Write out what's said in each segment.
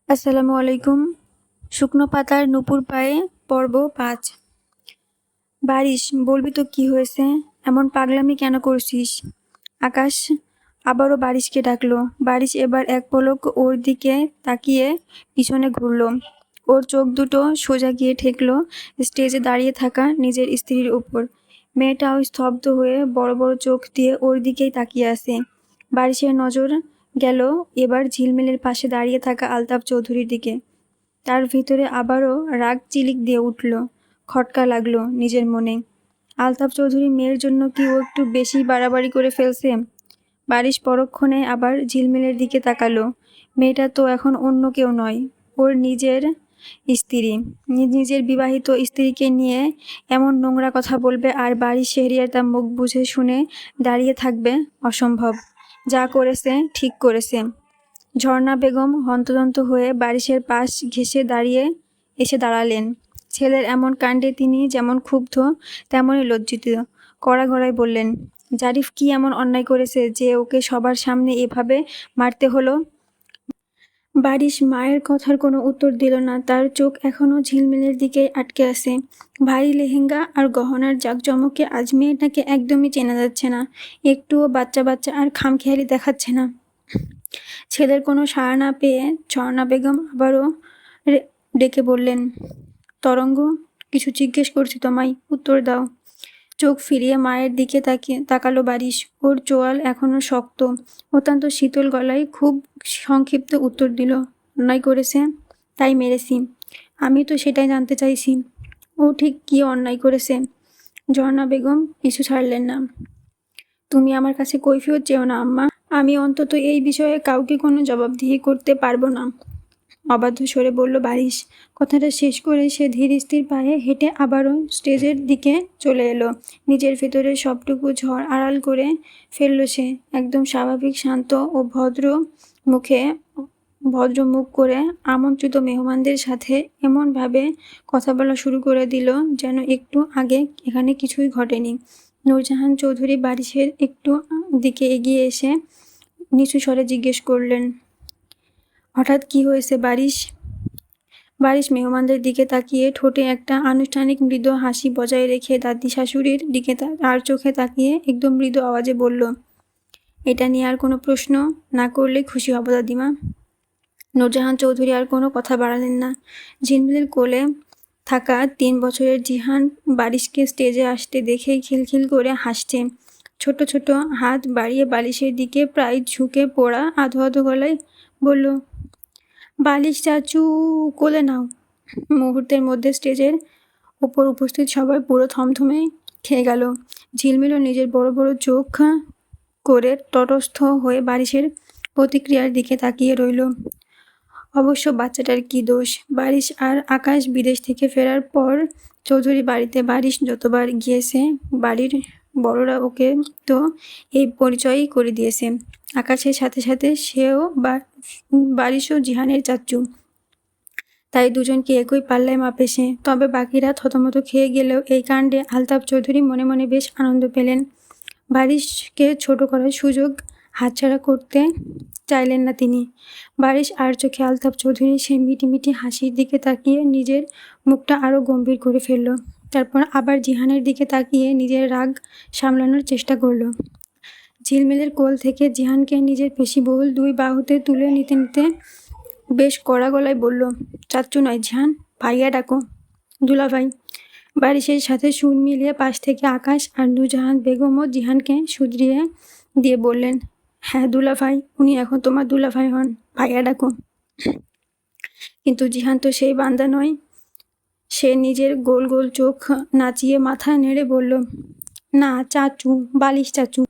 আসসালামু আলাইকুম। শুকনো পাতার নূপুর পায়ে পর্ব ৫। বারিশ, বলবি তো কি হয়েছে? এমন পাগলামি কেন করছিস? আকাশ আবারও বারিশকে ডাকলো। বারিশ এবার এক পলক ওর দিকে তাকিয়ে পিছনে ঘুরল। ওর চোখ দুটো সোজা গিয়ে ঠেকল স্টেজে দাঁড়িয়ে থাকা নিজের স্ত্রীর উপর। মেয়েটাও স্তব্ধ হয়ে বড় বড় চোখ দিয়ে ওর দিকেই তাকিয়ে আছে। বারিশের নজর গেল এবার ঝিলমিলের পাশে দাঁড়িয়ে থাকা আলতাফ চৌধুরীর দিকে। তার ভিতরে আবারও রাগ চিলিক দিয়ে উঠল। খটকা লাগলো নিজের মনে। আলতাফ চৌধুরী মেয়ের জন্য কি ও একটু বেশি বাড়াবাড়ি করে ফেলছে? বারিশ পরক্ষণে আবার ঝিলমিলের দিকে তাকালো। মেয়েটা তো এখন অন্য কেউ নয়, ওর নিজের স্ত্রী। নিজের বিবাহিত স্ত্রীকে নিয়ে এমন নোংরা কথা বলবে আর বারিশ শেহরিয়ার তার মুখ বুঝে শুনে দাঁড়িয়ে থাকবে? অসম্ভব। যা করেছে ঠিক করেছে। ঝর্ণা বেগম হন্তদন্ত হয়ে বারিশের পাশ ঘেঁষে এসে দাঁড়ালেন। ছেলের এমন কাণ্ডে তিনি যেমন ক্ষুব্ধ তেমনই লজ্জিত। কড়া গলায় বললেন, জারিফ কি এমন অন্যায় করেছে যে ওকে সবার সামনে এভাবে মারতে হলো? বারিশ মায়ের কথার কোনো উত্তর দিল না। তার চোখ এখনো ঝিলমিলের দিকেই আটকে আছে। ভারী লেহেঙ্গা আর গহনার জাঁকজমকে আজ মেয়েটাকে একদমই চেনা যাচ্ছে না। একটুও বাচ্চা বাচ্চা আর খামখেয়ালি দেখাচ্ছে না। ছেলের কোনো সাড়া না পেয়ে ঝর্ণা বেগম আবারও ডেকে বললেন, তরঙ্গ, কিছু জিজ্ঞেস করছি তোমায়, উত্তর দাও। চোখ ফিরিয়ে মায়ের দিকে তাকালো বারিশ। ওর চোয়াল এখনো শক্ত। অত্যন্ত শীতল গলায় খুব সংক্ষিপ্ত উত্তর দিল, অন্যায় করেছে, তাই মেরেছি। আমি তো সেটাই জানতে চাইছি, ও ঠিক কি অন্যায় করেছে? ঝর্ণা বেগম পিছু ছাড়লেন না। তুমি আমার কাছে কৈফিয়ত চেও না আম্মা। আমি অন্তত এই বিষয়ে কাউকে কোনো জবাবদিহি করতে পারবো না, অবাধ্য স্বরে বলল বারিশ। কথাটা শেষ করে সে ধীর স্থির পায়ে হেঁটে আবারও স্টেজের দিকে চলে এলো। নিজের ভেতরে সবটুকু ঝড় আড়াল করে ফেলল সে। একদম স্বাভাবিক, শান্ত ও ভদ্র মুখ করে আমন্ত্রিত মেহমানদের সাথে এমনভাবে কথা বলা শুরু করে দিল যেন একটু আগে এখানে কিছুই ঘটেনি। নূরজাহান চৌধুরী বারিশের একটু দিকে এগিয়ে এসে নিচু স্বরে জিজ্ঞেস করলেন, হঠাৎ কি হয়েছে বারিশ? বারিশ মেহমানদের দিকে তাকিয়ে ঠোঁটে একটা আনুষ্ঠানিক মৃদু হাসি বজায় রেখে দাদি শাশুড়ির দিকে আর চোখে তাকিয়ে একদম মৃদু আওয়াজে বলল, এটা নিয়ে আর কোনো প্রশ্ন না করলে খুশি হব দাদিমা। নূরজাহান চৌধুরী আর কোনো কথা বাড়ালেন না। ঝিলমিলের কোলে থাকা ৩ বছরের জিহান বারিশকে স্টেজে আসতে দেখেই খিলখিল করে হাসছে। ছোট ছোট হাত বাড়িয়ে বালিশের দিকে প্রায় ঝুঁকে পড়া আধো আধো গলায় বলল, বালিশ চাচু, কোলে নাও। মুহূর্তের মধ্যে স্টেজের ওপর উপস্থিত সবাই পুরো থমথমে খেয়ে গেল। ঝিলমিলও নিজের বড় বড় চোখ করে তটস্থ হয়ে বারিশের প্রতিক্রিয়ার দিকে তাকিয়ে রইল। অবশ্য বাচ্চাটার কি দোষ? বারিশ আর আকাশ বিদেশ থেকে ফেরার পর চৌধুরী বাড়িতে বারিশ যতবার গিয়েছে, বাড়ির বড়রা ওকে তো এই পরিচয়ই করে দিয়েছে। আকাশের সাথে সাথে সেও বারিশও জিহানের চাচ্চু, তাই দুজনকে একই পাল্লায় মাপে সে। তবে বাকিরা থতমত খেয়ে গেলেও এই কাণ্ডে আলতাফ চৌধুরী মনে মনে বেশ আনন্দ পেলেন। বারিশকে ছোট করার সুযোগ হাতছাড়া করতে চাইলেন না তিনি। বারিশ আর চোখে আলতাফ চৌধুরী সেই মিটিমিটি হাসির দিকে তাকিয়ে নিজের মুখটা আরও গম্ভীর করে ফেলল। তারপর আবার জিহানের দিকে তাকিয়ে নিজের রাগ সামলানোর চেষ্টা করল। ঝিলমিলের কোল থেকে জিহানকে নিজের পেশিবহুল 2 বাহুতে তুলে নিতে নিতে বেশ কড়া গলায় বলল, চাচ্চু নয় জিহান, ভাইয়া ডাকো। দুলাভাই। বারিশের সাথে সুর মিলিয়ে পাশ থেকে আকাশ আর নূরজাহান বেগমও জিহানকে শুধরিয়ে দিয়ে বললেন, হ্যাঁ দুলাভাই, উনি এখন তোমার দুলাভাই হন, ভাইয়া ডাকো। কিন্তু জিহান তো সেই বান্দা নয়। সে নিজের গোল গোল চোখ নাচিয়ে মাথা নেড়ে বলল, না চাচু, বালিশ চাচু।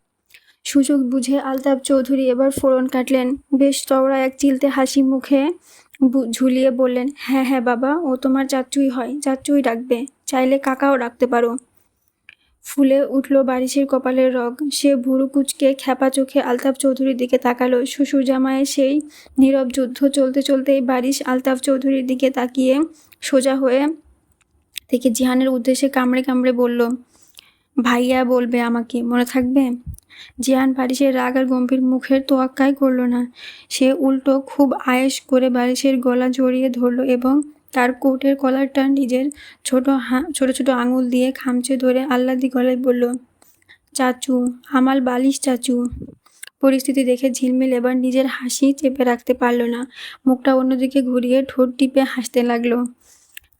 সুযোগ বুঝে আলতাফ চৌধুরী এবার ফোড়ন কাটলেন। বেশ চওড়া এক চিলতে হাসি মুখে ঝুলিয়ে বললেন, হ্যাঁ হ্যাঁ বাবা, ও তোমার চাচ্চুই হয়, চাচ্চুই ডাকবে, চাইলে কাকাও ডাকতে পারো। ফুলে উঠল বারিশের কপালের রগ। সে ভুরু কুঁচকে খ্যাপা চোখে আলতাফ চৌধুরীর দিকে তাকালো। শ্বশুর জামাইয়ের সেই নীরব যুদ্ধ চলতে চলতেই বারিশ আলতাফ চৌধুরীর দিকে তাকিয়ে সোজা হয়ে থেকে জিহানের উদ্দেশ্যে কামড়ে কামড়ে বলল, ভাইয়া বলবে আমাকে, মনে থাকবে? জিহান বারিশের রাগ আর গম্ভীর মুখের তোয়াক্কাই করল না। সে উল্টো খুব আয়েশ করে বারিশের গলা জড়িয়ে ধরল এবং তার কোটের কলারটা নিজের ছোট ছোট আঙুল দিয়ে খামচে ধরে আহ্লাদি গলায় বলল, চাচু, আমার বালিশ চাচু। পরিস্থিতি দেখে ঝিলমিল এবার নিজের হাসি চেপে রাখতে পারল না। মুখটা অন্যদিকে ঘুরিয়ে ঠোঁট টিপে হাসতে লাগলো।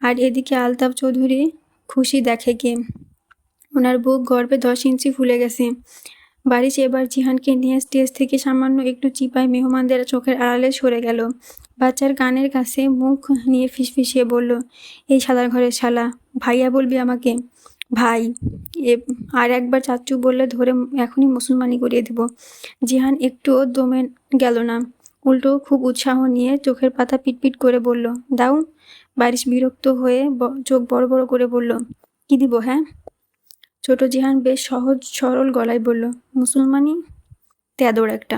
আর এদিকে আলতাফ চৌধুরী খুশি দেখে কে। ওনার বুক গর্বে 10 ইঞ্চি ফুলে গেছে। বারিশ এবার জিহানকে নিয়ে স্টেজ থেকে সামান্য একটু চিপায় মেহমানদের চোখের আড়ালে সরে গেল। বাচ্চার কানের কাছে মুখ নিয়ে ফিসফিসিয়ে বলল, এই শালার ঘরের শালা, ভাইয়া বলবি আমাকে? ভাই। আর একবার চাচ্চু বললে ধরে এখনই মুসলমানি করিয়ে দেব। জিহান একটুও দমে গেল না, উল্টো খুব উৎসাহ নিয়ে চোখের পাতা পিটপিট করে বলল, দাও। বারিশ বিরক্ত হয়ে চোখ বড় বড় করে বলল, কি দিব? হ্যাঁ? ছোট জিহান বেশ সহজ সরল গলায় বলল, মুসলমানি? তেদর একটা।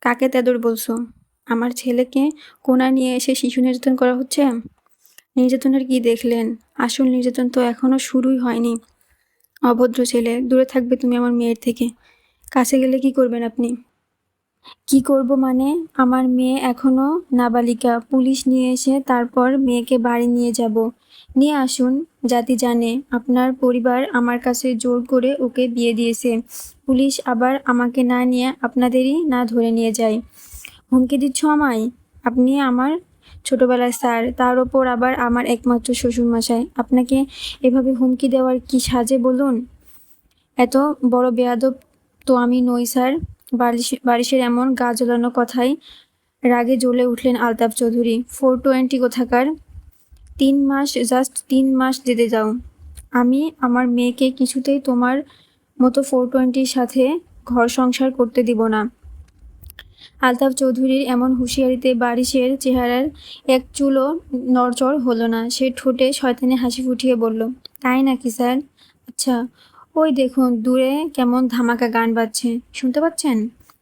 কাকে তেদর বলছো? আমার ছেলেকে কোণা নিয়ে এসে শিশু নির্যাতন করা হচ্ছে? নির্যাতনের কি দেখলেন? আসল নির্যাতন তো এখনো শুরুই হয়নি। অভদ্র ছেলে, দূরে থাকবে তুমি আমার মেয়ের থেকে। কাছে গেলে কি করবেন আপনি? কি করব মানে? আমার মেয়ে এখনো নাবালিকা। পুলিশ নিয়ে এসে তারপর মেয়েকে বাড়ি নিয়ে যাব। নিয়ে আসুন, জাতি জানে আপনার পরিবার আমার কাছে জোর করে ওকে বিয়ে দিয়েছে। পুলিশ আবার আমাকে না নিয়ে আপনাদেরই না ধরে নিয়ে যায়। হুমকি দিচ্ছ আমায়? আপনি আমার ছোটবেলার স্যার, তার ওপর আবার আমার একমাত্র শ্বশুরমশাই। আপনাকে এভাবে হুমকি দেওয়ার কি সাজে বলুন? এত বড় বেয়াদব তো আমি নই স্যার। বারিশের এমন গা জ্বলানো কথায় রাগে জ্বলে উঠলেন আলতাফ চৌধুরী। 420 কোথাকার! 3 মাস, জাস্ট 3 মাস যেতে দাও। আমি আমার মেয়েকে কিছুতেই তোমার মতো 420 সাথে ঘর সংসার করতে দিব না। আলতাফ চৌধুরীর এমন হুঁশিয়ারিতে বারিশের চেহারার এক চুলও নড়চড় হলো না। সে ঠোঁটে শয়তানি হাসি ফুটিয়ে বলল, তাই নাকি স্যার? আচ্ছা, ওই দেখুন দূরে কেমন ধামাকা গান বাজছে, শুনতে পাচ্ছেন?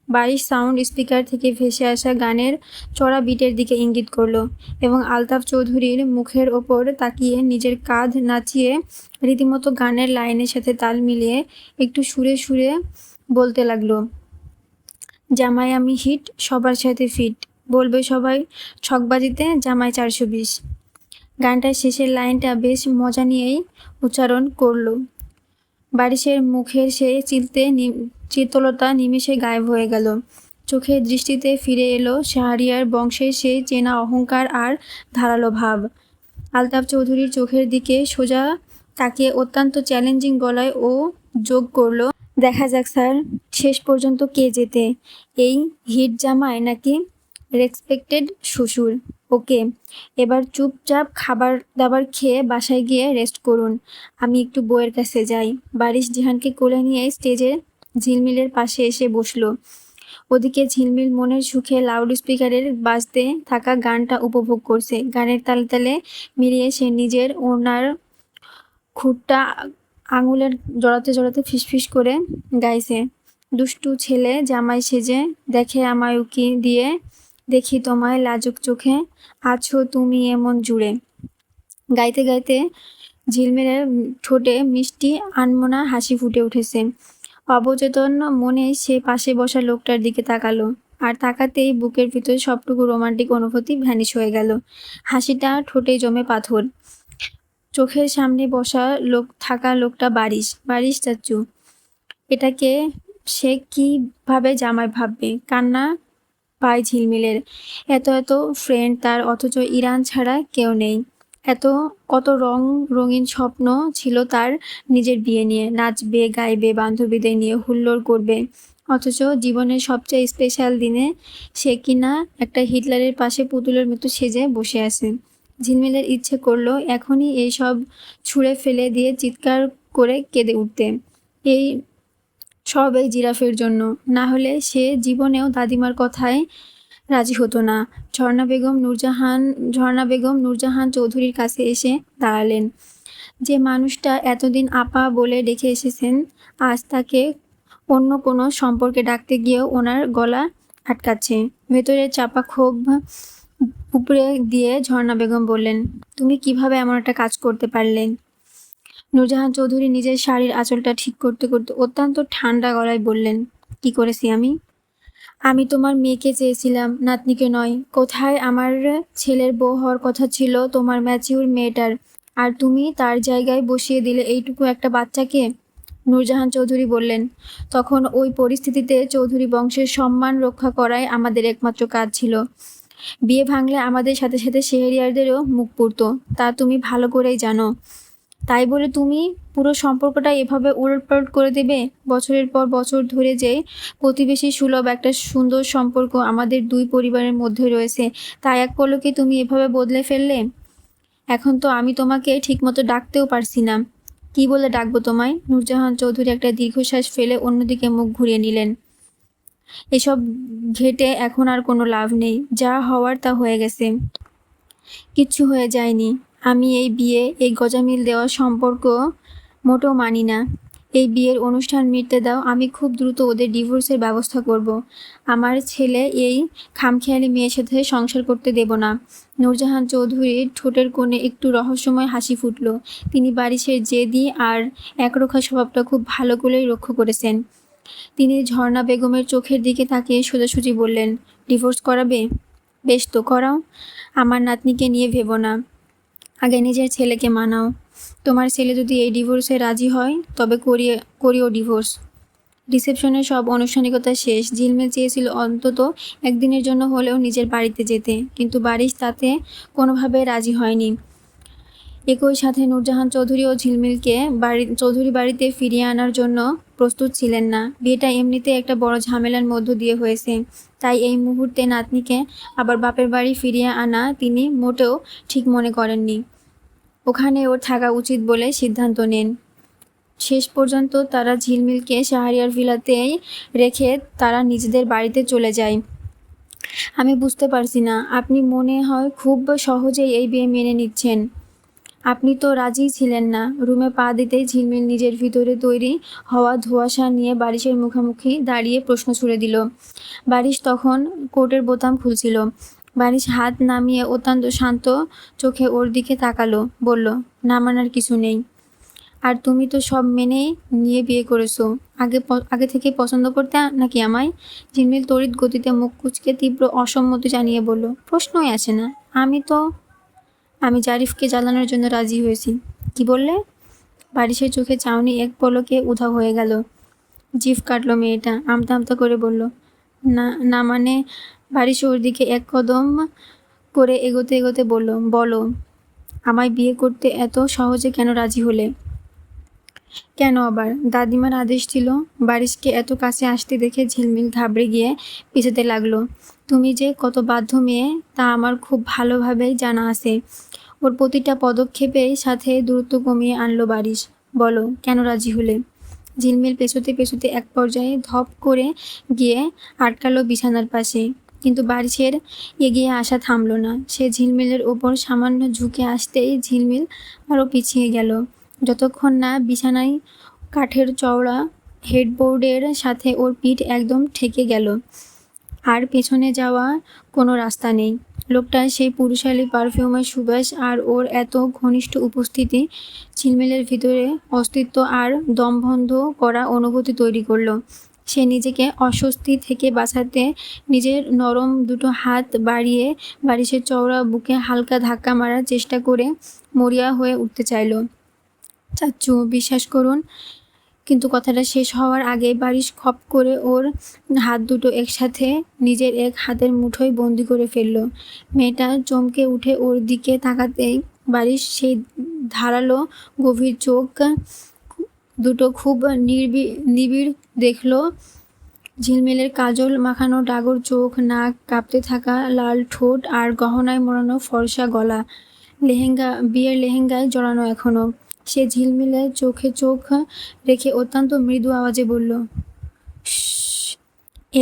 বারিশ সাউন্ড স্পিকার থেকে ভেসে আসা গানের চড়া বিটের দিকে ইঙ্গিত করল এবং আলতাফ চৌধুরীর মুখের ওপর তাকিয়ে নিজের কাঁধ নাচিয়ে রীতিমতো গানের লাইনের সাথে তাল মিলিয়ে একটু সুরে সুরে বলতে লাগলো, জামাই আমি হিট, সবার সাথে ফিট, বলবে সবাই ছকবাজিতে জামাই 420। গানটার শেষের লাইনটা বেশ মজা নিয়েই উচ্চারণ করল। বারিশের মুখের সেই চিত্তলতা নিমেষে গায়েব হয়ে গেল। চোখের দৃষ্টিতে ফিরে এলো শাহরিয়ার বংশের সেই চেনা অহংকার আর ধারালো ভাব। আলতাফ চৌধুরীর চোখের দিকে সোজা তাকিয়ে অত্যন্ত চ্যালেঞ্জিং গলায় ও যোগ করল, দেখা যাক স্যার, শেষ পর্যন্ত কে জেতে, এই হিট জামাই নাকি রেসপেক্টেড শ্বশুর? ওকে, এবার চুপচাপ খাবার দাবার খেয়ে বাসায় গিয়ে রেস্ট করুন। আমি একটু বউয়ের কাছে যাই। বারিশ জিহানকে কোলে নিয়ে স্টেজে ঝিলমিলের পাশে এসে বসলো। ওদিকে ঝিলমিল মনের সুখে লাউড স্পিকারের বাজতে থাকা গানটা উপভোগ করছে। গানের তালে তালে মিলিয়ে সে নিজের ওড়নার খুঁটটা আঙুলের জড়াতে জড়াতে ফিসফিস করে গাইছে, দুষ্টু ছেলে জামাই সেজে দেখে আমায় উকি দিয়ে, দেখি তোমায় লাজুক চোখে, আছো তুমি এমন জুড়ে। গাইতে গাইতে ঝিলমিলের ঠোঁটে মিষ্টি আনমনা হাসি ফুটে উঠেছে। অবচেতন মনে সে পাশে বসা লোকটার দিকে তাকালো, আর তাকাতেই বুকের ভিতর সবটুকু রোমান্টিক অনুভূতি ভ্যানিশ হয়ে গেল। হাসিটা ঠোঁটে জমে পাথর। চোখের সামনে বসা থাকা লোকটা বারিশ চাচ্চু। এটাকে সে কিভাবে জামাই ভাববে? কান্না পায় ঝিলমিলের। এত এত ফ্রেন্ড তার, অথচ ইরান ছাড়া কেউ নেই। কত রঙিন স্বপ্ন ছিল তার নিজের বিয়ে নিয়ে, নাচবে গাইবে বান্ধবীদের নিয়ে হুল্লোড় করবে, অথচ জীবনের সবচেয়ে স্পেশাল দিনে সে কিনা একটা হিটলারের পাশে পুতুলের মতো সেজে বসে আছে। ঝিলমিলের ইচ্ছে করলো এখনই এই সব ছুঁড়ে ফেলে দিয়ে চিৎকার করে কেঁদে উঠতে, এই জিরাফের জন্য। না হলে সে জীবনেও দাদিমার কথায় রাজি হতো না। ঝর্ণা বেগম নূরজাহান চৌধুরীর কাছে এসে দাঁড়ালেন। যে মানুষটা এতদিন আপা বলে ডেকে এসেছেন, আজ তাকে অন্য কোনো সম্পর্কে ডাকতে গিয়েও ওনার গলা আটকাচ্ছে। ভেতরের চাপা ক্ষোভ উপরে দিয়ে ঝর্ণা বেগম বললেন, তুমি কিভাবে এমন একটা কাজ করতে পারলেন? নূরজাহান চৌধুরী নিজের শাড়ির আঁচলটা ঠিক করতে করতে অত্যন্ত ঠান্ডা গলায় বললেন, কি করেছি আমি? আমি তোমার মেয়েকে চেয়েছিলাম, নাতনিকে নয়। কোথায় আমার ছেলের বউ হওয়ার কথা ছিল তোমার ম্যাচিউর মেয়েটার, আর তুমি তার জায়গায় বসিয়ে দিলে এইটুকু একটা বাচ্চাকে। নূরজাহান চৌধুরী বললেন, তখন ওই পরিস্থিতিতে চৌধুরী বংশের সম্মান রক্ষা করাই আমাদের একমাত্র কাজ ছিল। বিয়ে ভাঙলে আমাদের সাথে সাথে শেহরিয়ারদেরও মুখ পুড়তো, তা তুমি ভালো করেই জানো। তাই বলে তুমি পুরো সম্পর্কটা এভাবে উলটপালট করে দেবে? বছরের পর বছর ধরে যে প্রতিবেশী সুলভ একটা সুন্দর সম্পর্ক আমাদের দুই পরিবারের মধ্যে রয়েছে, তা এক পলকে তুমি এভাবে বদলে ফেললে। এখন তো আমি তোমাকে ঠিকমতো ডাকতেও পারছি না। কি বলে ডাকবো তোমায়? নূরজাহান চৌধুরী একটা দীর্ঘশ্বাস ফেলে অন্যদিকে মুখ ঘুরিয়ে নিলেন। এসব ঘেটে এখন আর কোনো লাভ নেই, যা হওয়ার তা হয়ে গেছে। কিচ্ছু হয়ে যায়নি। আমি এই বিয়ে, এই গজামিল দেওয়া সম্পর্ক মোটেও মানি না। এই বিয়ের অনুষ্ঠান মিটতে দাও, আমি খুব দ্রুত ওদের ডিভোর্সের ব্যবস্থা করব। আমার ছেলে এই খামখেয়ালি মেয়ের সাথে সংসার করতে দেব না। নূরজাহান চৌধুরীর ঠোঁটের কোণে একটু রহস্যময় হাসি ফুটল। তিনি বারিশের জেদি আর একরোখা স্বভাবটা খুব ভালো করেই রক্ষা করেছেন। তিনি ঝর্ণা বেগমের চোখের দিকে তাকিয়ে সোজাসুজি বললেন, ডিভোর্স করাবে? বেশ তো, করাও। আমার নাতনিকে নিয়ে ভেবো না, আগে নিজের ছেলেকে মানাও। তোমার ছেলে যদি এই ডিভোর্সে রাজি হয় তবে করিও ডিভোর্স। রিসেপশনের সব আনুষ্ঠানিকতা শেষ। ঝিলমিল চেয়েছিল অন্তত একদিনের জন্য হলেও নিজের বাড়িতে যেতে, কিন্তু বারিশ তাতে কোনোভাবে রাজি হয়নি। একই সাথে নূরজাহান চৌধুরী ও ঝিলমিলকে চৌধুরী বাড়িতে ফিরিয়ে আনার জন্য প্রস্তুত ছিলেন না। বিয়েটা এমনিতে একটা বড় ঝামেলার মধ্য দিয়ে হয়েছে, তাই এই মুহূর্তে নাতনিকে আবার বাপের বাড়ি ফিরিয়ে আনা তিনি মোটেও ঠিক মনে করেননি। ওখানে ওর থাকা উচিত বলে সিদ্ধান্ত নেন। শেষ পর্যন্ত তারা ঝিলমিলকে শাহরিয়ার ভিলাতেই রেখে তারা নিজেদের বাড়িতে চলে যায়। আমি বুঝতে পারছি না, আপনি মনে হয় খুব সহজেই এই বিয়ে মেনে নিচ্ছেন। আপনি তো রাজিই ছিলেন না। রুমে পা দিতেই ঝিলমিল নিজের ভিতরে তৈরি হওয়া ধোঁয়াশা নিয়ে বারিশের মুখোমুখি দাঁড়িয়ে প্রশ্ন ছুড়ে দিল। বারিশ তখন কোটের বোতাম খুলছিল। বারিশ হাত নামিয়ে অত্যন্ত শান্ত চোখে ওর দিকে তাকালো, বলল, না মানার কিছু নেই। আর তুমি তো সব মেনেই নিয়ে বিয়ে করেছো। আগে থেকে পছন্দ করতে নাকি আমায়? ঝিলমিল তড়িৎ গতিতে মুখ কুঁচকে তীব্র অসম্মতি জানিয়ে বলল, প্রশ্নই আসে না। আমি জারিফকে জ্বালানোর জন্য রাজি হয়েছি। কি বললে? বারিশের চোখে চাউনি এক পলকে উধাও হয়ে গেল। জিভ কাটলো মেয়েটা, আমতা আমতা করে বলল, না না মানে। বারিশ ওর দিকে এক কদম করে এগোতে এগোতে বলল, বলো, আমায় বিয়ে করতে এত সহজে কেন রাজি হলে? কেন আবার? দাদিমার আদেশ ছিল। বারিশকে এত কাছে আসতে দেখে ঝিলমিল ঘাবড়ে গিয়ে পিছাতে লাগলো। তুমি যে কত বাধ্য মেয়ে তা আমার খুব ভালোভাবেই জানা আছে। ওর প্রতিটা পদক্ষেপেই সাথে দূরত্ব কমিয়ে আনলো বারিশ। বলো, কেন রাজি হলে? ঝিলমিল পেছোতে পেছোতে এক পর্যায়ে ধপ করে গিয়ে আটকালো বিছানার পাশে, কিন্তু বারিশের এগিয়ে আসা থামলো না। সে ঝিলমিলের ওপর সামান্য ঝুঁকে আসতেই ঝিলমিল আরও পিছিয়ে গেল, যতক্ষণ না বিছানায় কাঠের চওড়া হেডবোর্ডের সাথে ওর পিঠ একদম ঠেকে গেল। আর পেছনে যাওয়া কোনো রাস্তা নেই। লোকটার সেই পুরুষালী পারফিউমের সুবাস আর ওর এত ঘনিষ্ঠ উপস্থিতি ঝিলমিলের ভিতরে অস্তিত্ব আর দমবন্ধ করা অনুভূতি তৈরি করলো। সে নিজেকে অস্বস্তি থেকে বাঁচাতে নিজের নরম দুটো হাত বাড়িয়ে বারিশের চওড়া বুকে হালকা ধাক্কা মারার চেষ্টা করে মরিয়া হয়ে উঠতে চাইল। চাচ্চু, বিশ্বাস করুন। কিন্তু কথাটা শেষ হওয়ার আগে বারিশ খপ করে ওর হাত দুটো একসাথে নিজের এক হাতের মুঠোয় বন্দি করে ফেলল। মেয়েটা চমকে উঠে ওর দিকে তাকাতেই বারিশ সেই ধারালো গভীর চোখ দুটো খুব নিবিড় দেখল। ঝিলমিলের কাজল মাখানো ডাগর চোখ, নাক, কাঁপতে থাকা লাল ঠোঁট আর গহনায় মোড়ানো ফর্সা গলা, বিয়ের লেহেঙ্গায় জড়ানো এখনো। সে ঝিলমিলের চোখে চোখ রেখে অত্যন্ত মৃদু আওয়াজে বলল,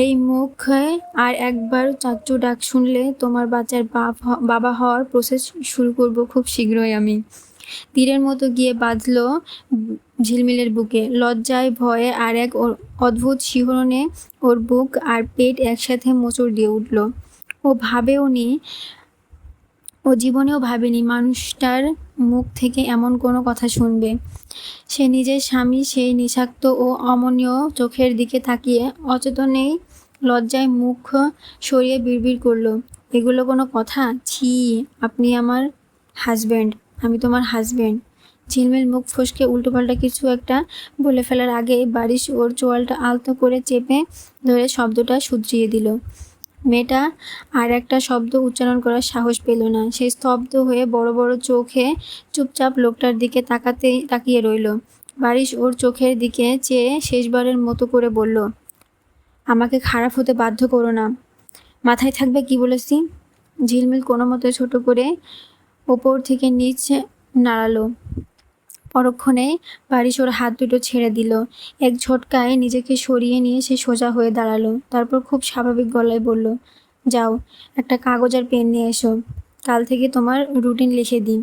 এই মুখে আর একবার চাচ্চু ডাক শুনলে তোমার বাচ্চার বাবা হওয়ার প্রসেস শুরু করব খুব শীঘ্রই আমি। তীরের মতো গিয়ে বাঁধল ঝিলমিলের বুকে। লজ্জায়, ভয়ে আর এক অদ্ভুত শিহরণে ওর বুক আর পেট একসাথে মোচড় দিয়ে উঠল। ও ভাবেওনি ও জীবনেও ভাবেনি মানুষটার মুখ থেকে এমন কোনো কথা শুনবে। সে নিজের স্বামী সেই নিঃস্বার্থ ও অমনীয় চোখের দিকে তাকিয়ে অচেতনেই লজ্জায় মুখ সরিয়ে বিড়বিড় করল, এগুলো কোনো কথা? ছি, আপনি আমার হাজব্যান্ড, আমি তোমার হাজব্যান্ড। ঝিলমিল মুখ ফসকে উল্টোপাল্টা কিছু একটা বলে ফেলার আগে বারিশ ওর চোয়ালটা আলতো করে চেপে ধরে শব্দটা শুধরিয়ে দিল। মেয়েটা আর একটা শব্দ উচ্চারণ করার সাহস পেল না। সে স্তব্ধ হয়ে বড় বড় চোখে চুপচাপ লোকটার দিকে তাকিয়ে রইল। বারিশ ওর চোখের দিকে চেয়ে শেষবারের মতো করে বলল, আমাকে খারাপ হতে বাধ্য করো না, মাথায় থাকবে কি বলেছি? ঝিলমিল কোনো মতো ছোট করে ওপর থেকে নিচে নাড়ালো। পরক্ষণে বারিশ ওর হাত দুটো ছেড়ে দিল। এক ঝটকায় নিজেকে সরিয়ে নিয়ে সে সোজা হয়ে দাঁড়ালো। তারপর খুব স্বাভাবিক গলায় বলল, যাও, একটা কাগজ আর পেন নিয়ে এসো, কাল থেকে তোমার রুটিন লিখে দিই।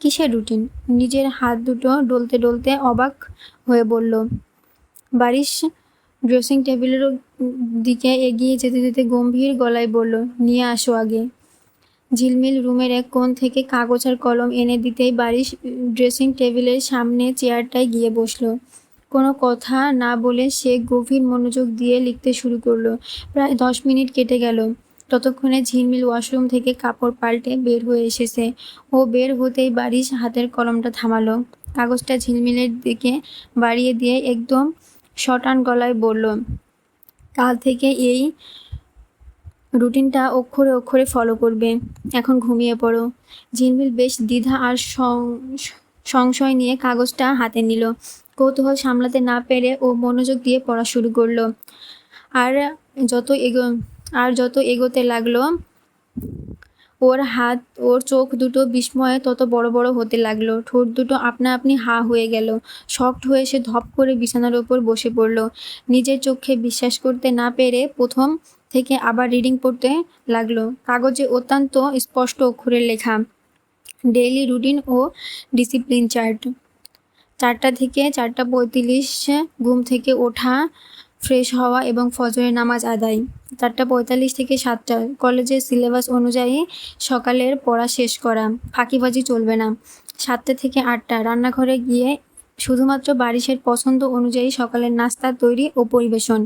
কিসের রুটিন? নিজের হাত দুটো ডলতে ডলতে অবাক হয়ে বলল বারিশ। ড্রেসিং টেবিলের দিকে এগিয়ে যেতে যেতে গম্ভীর গলায় বলল, নিয়ে আসো আগে। ঝিলমিল রুমের এক কোণ থেকে কাগজ আর কলম এনে দিতেই বারিশ ড্রেসিং টেবিলের সামনে চেয়ারটায় গিয়ে বসলো। কোনো কথা না বলে সে গভীর মনোযোগ দিয়ে লিখতে শুরু করলো। প্রায় 10 মিনিট কেটে গেল। ততক্ষণে ঝিলমিল ওয়াশরুম থেকে কাপড় পাল্টে বের হয়ে এসেছে। ও বের হতেই বারিশ হাতের কলমটা থামালো। কাগজটা ঝিলমিলের দিকে বাড়িয়ে দিয়ে একদম শটান গলায় বলল, কাল থেকে এই রুটিনটা অক্ষরে অক্ষরে ফলো করবে। এখন ঘুমিয়ে পড়ো। ঝিলমিল বেশ দ্বিধা আর সংশয় নিয়ে কাগজটা হাতে নিল। কৌতূহল সামলাতে না পেরে ও মনোযোগ দিয়ে পড়া শুরু করলো। আর যত এগোতে লাগলো ওর চোখ দুটো বিস্ময়ে তত বড় বড় হতে লাগলো। ঠোঁট দুটো আপনা আপনি হা হয়ে গেল। শক্ট হয়ে সে ধপ করে বিছানার ওপর বসে পড়ল। নিজের চোখে বিশ্বাস করতে না পেরে প্রথম থেকে আবার রিডিং পড়তে লাগলো। কাগজে অত্যন্ত স্পষ্ট অক্ষরে লেখা, ডেইলি রুটিন ও ডিসিপ্লিন চার্ট। 4টা থেকে 4:35 ঘুম থেকে ওঠা, ফ্রেশ হওয়া এবং ফজরের নামাজ আদায়। 4:45 থেকে 7টা কলেজের সিলেবাস অনুযায়ী সকালের পড়া শেষ করা, ফাঁকিবাজি চলবে না। 7টা থেকে 8টা রান্নাঘরে গিয়ে শুধুমাত্র বারিশের পছন্দ অনুযায়ী সকালের নাস্তা তৈরি ও পরিবেশন।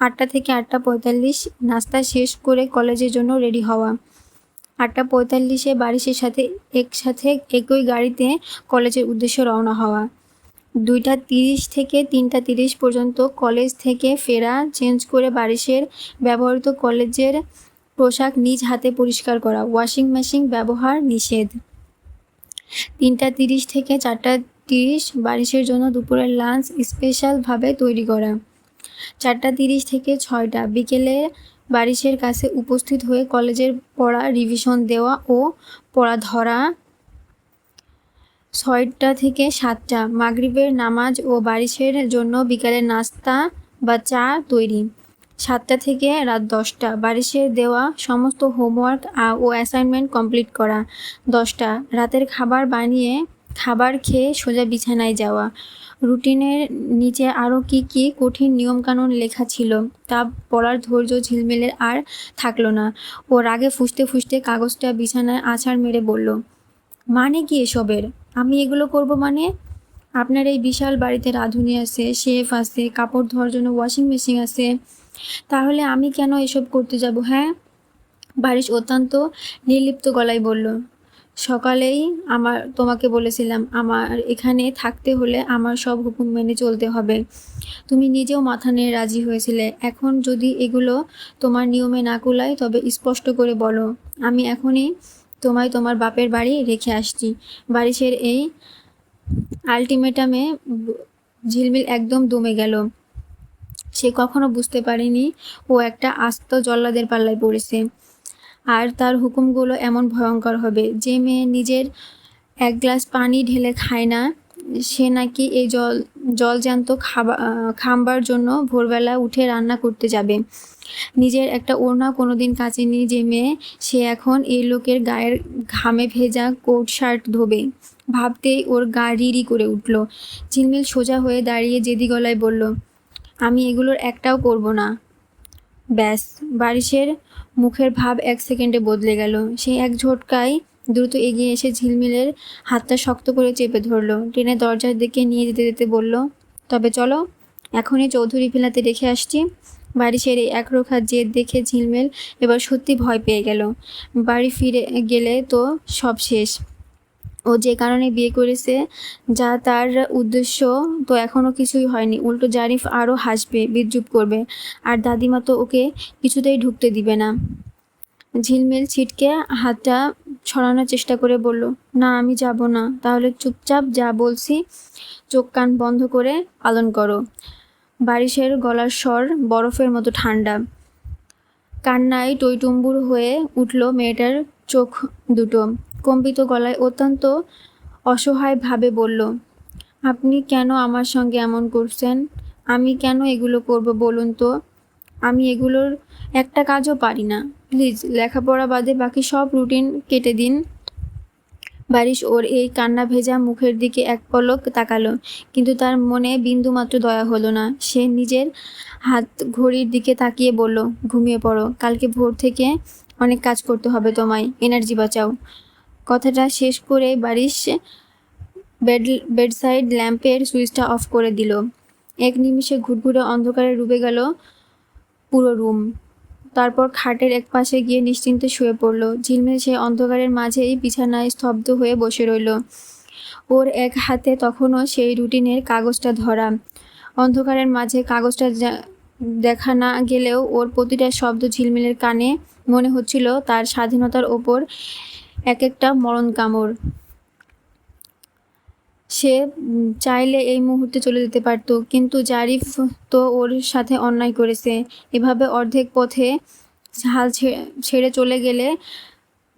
8টা থেকে 8:45 নাস্তা শেষ করে কলেজের জন্য রেডি হওয়া। 8:45 বারিশের সাথে একসাথে একই গাড়িতে কলেজের উদ্দেশ্যে রওনা হওয়া। 2:30 থেকে 3:30 পর্যন্ত কলেজ থেকে ফেরা, চেঞ্জ করে বারিশের ব্যবহৃত কলেজের পোশাক নিজ হাতে পরিষ্কার করা, ওয়াশিং মেশিন ব্যবহার নিষেধ। 3:30 থেকে 4:30 বারিশের জন্য দুপুরের লাঞ্চ স্পেশালভাবে তৈরি করা। 4:30 থেকে 6টা বিকেলে বারিশের কাছে উপস্থিত হয়ে কলেজের পড়া রিভিশন দেওয়া ও পড়া ধরা। 6টা থেকে 7টা মাগরিবের নামাজ ও বারিশের জন্য বিকালের নাস্তা বা চা তৈরি। 7টা থেকে রাত 10টা বারিশের দেওয়া সমস্ত হোমওয়ার্ক ও অ্যাসাইনমেন্ট কমপ্লিট করা। 10টা রাতের খাবার বানিয়ে খাবার খেয়ে সোজা বিছানায় যাওয়া। রুটিনের নিচে আরও কি কি কঠিন নিয়মকানুন লেখা ছিল তা পড়ার ধৈর্য ঝিলমিলের আর থাকলো না। ও রাগে ফুঁসতে ফুঁসতে কাগজটা বিছানায় আছাড় মেরে বলল, মানে কি এসবের? আমি এগুলো করব মানে? আপনার এই বিশাল বাড়িতে রাঁধুনি আছে, শেফ আছে, কাপড় ধোয়ার জন্য ওয়াশিং মেশিন আছে, তাহলে আমি কেন এসব করতে যাব? হ্যাঁ? বারিশ অত্যন্ত নির্লিপ্ত গলায় বলল, সকালেই তোমাকে বলেছিলাম আমার এখানে থাকতে হলে আমার সব হুকুম মেনে চলতে হবে। তুমি নিজেও মাথা নিয়ে রাজি হয়েছিলে। এখন যদি এগুলো তোমার নিয়মে না কুলায় তবে স্পষ্ট করে বলো, আমি এখনই তোমায় তোমার বাপের বাড়ি রেখে আসছি। বারিশের এই আলটিমেটামে ঝিলমিল একদম দমে গেল। সে কখনো বুঝতে পারেনি ও একটা আস্ত জল্লাদের পাল্লায় পড়েছে, আর তার হুকুমগুলো এমন ভয়ঙ্কর হবে। যে মেয়ে নিজের এক গ্লাস পানি ঢেলে খায় না, সে নাকি এই জলজ্যান্ত খাবার জন্য ভোরবেলা উঠে রান্না করতে যাবে। নিজের একটা ওড়না কোনোদিন কাচেনি যে মেয়ে, সে এখন এই লোকের গায়ের ঘামে ভেজা কোট শার্ট ধোবে। ভাবতেই ওর গা রিরি করে উঠল। ঝিলমিল সোজা হয়ে দাঁড়িয়ে জেদি গলায় বলল, আমি এগুলোর একটাও করব না। ব্যাস, বারিশের মুখের ভাব 1 সেকেন্ডে বদলে গেল। সে এক ঝটকায় দ্রুত এগিয়ে এসে ঝিলমিলের হাতটা শক্ত করে চেপে ধরলো, টেনে দরজার দিকে নিয়ে যেতে যেতে বলল, তবে চলো, এখনই চৌধুরী ভিলাতে রেখে আসছি। বাড়ি ছেড়ে একরোখা জেদ দেখে ঝিলমিল এবার সত্যি ভয় পেয়ে গেল। বাড়ি ফিরে গেলে তো সব শেষ। ও যে কারণে বিয়ে করেছে, যা তার উদ্দেশ্য, তো এখনও কিছুই হয়নি। উল্টো জারিফ আরও হাসবে, বিদ্রূপ করবে, আর দাদিমা তো ওকে কিছুতেই ঢুকতে দিবে না। ঝিলমিল ছিটকে হাতটা ছড়ানোর চেষ্টা করে বলল, না আমি যাব না। তাহলে চুপচাপ যা বলছি চোখ কান বন্ধ করে পালন করো। বারিশের গলার স্বর বরফের মতো ঠান্ডা। কান্নায় টইটুম্বুর হয়ে উঠল মেয়েটার চোখ দুটো। কম্পিত গলায় অত্যন্ত অসহায়ভাবে বলল, আপনি কেন আমার সঙ্গে এমন করছেন? আমি কেন এগুলো করব বলুন তো? আমি এগুলোর একটা কাজও পারি না। প্লিজ লেখাপড়া বাদে বাকি সব রুটিন কেটে দিন। বারিশ ওর এই কান্না ভেজা মুখের দিকে এক পলক তাকালো, কিন্তু তার মনে বিন্দুমাত্র দয়া হলো না। সে নিজের হাত ঘড়ির দিকে তাকিয়ে বলল, ঘুমিয়ে পড়ো, কালকে ভোর থেকে অনেক কাজ করতে হবে তোমায়, এনার্জি বাঁচাও। কথাটা শেষ করে বারিশ বেডসাইড ল্যাম্পের সুইচটা অফ করে দিল। এক নিমিষে ঘুটঘুটে অন্ধকারে ডুবে গেল পুরো রুম। তারপর খাটের এক পাশে গিয়ে নিশ্চিন্তে শুয়ে পড়ল। ঝিলমিল সে অন্ধকারের মাঝেই বিছানায় স্তব্ধ হয়ে বসে রইল। ওর এক হাতে তখনও সেই রুটিনের কাগজটা ধরা। অন্ধকারের মাঝে কাগজটা দেখা না গেলেও ওর প্রতিটা শব্দ ঝিলমিলের কানে মনে হচ্ছিল তার স্বাধীনতার ওপর এক একটা মরণ কামড়। সে চাইলে এই মুহূর্তে চলে যেতে পারত, কিন্তু জারিফ তো ওর সাথে অন্যায় করেছে। এভাবে অর্ধেক পথে হাল ছেড়ে চলে গেলে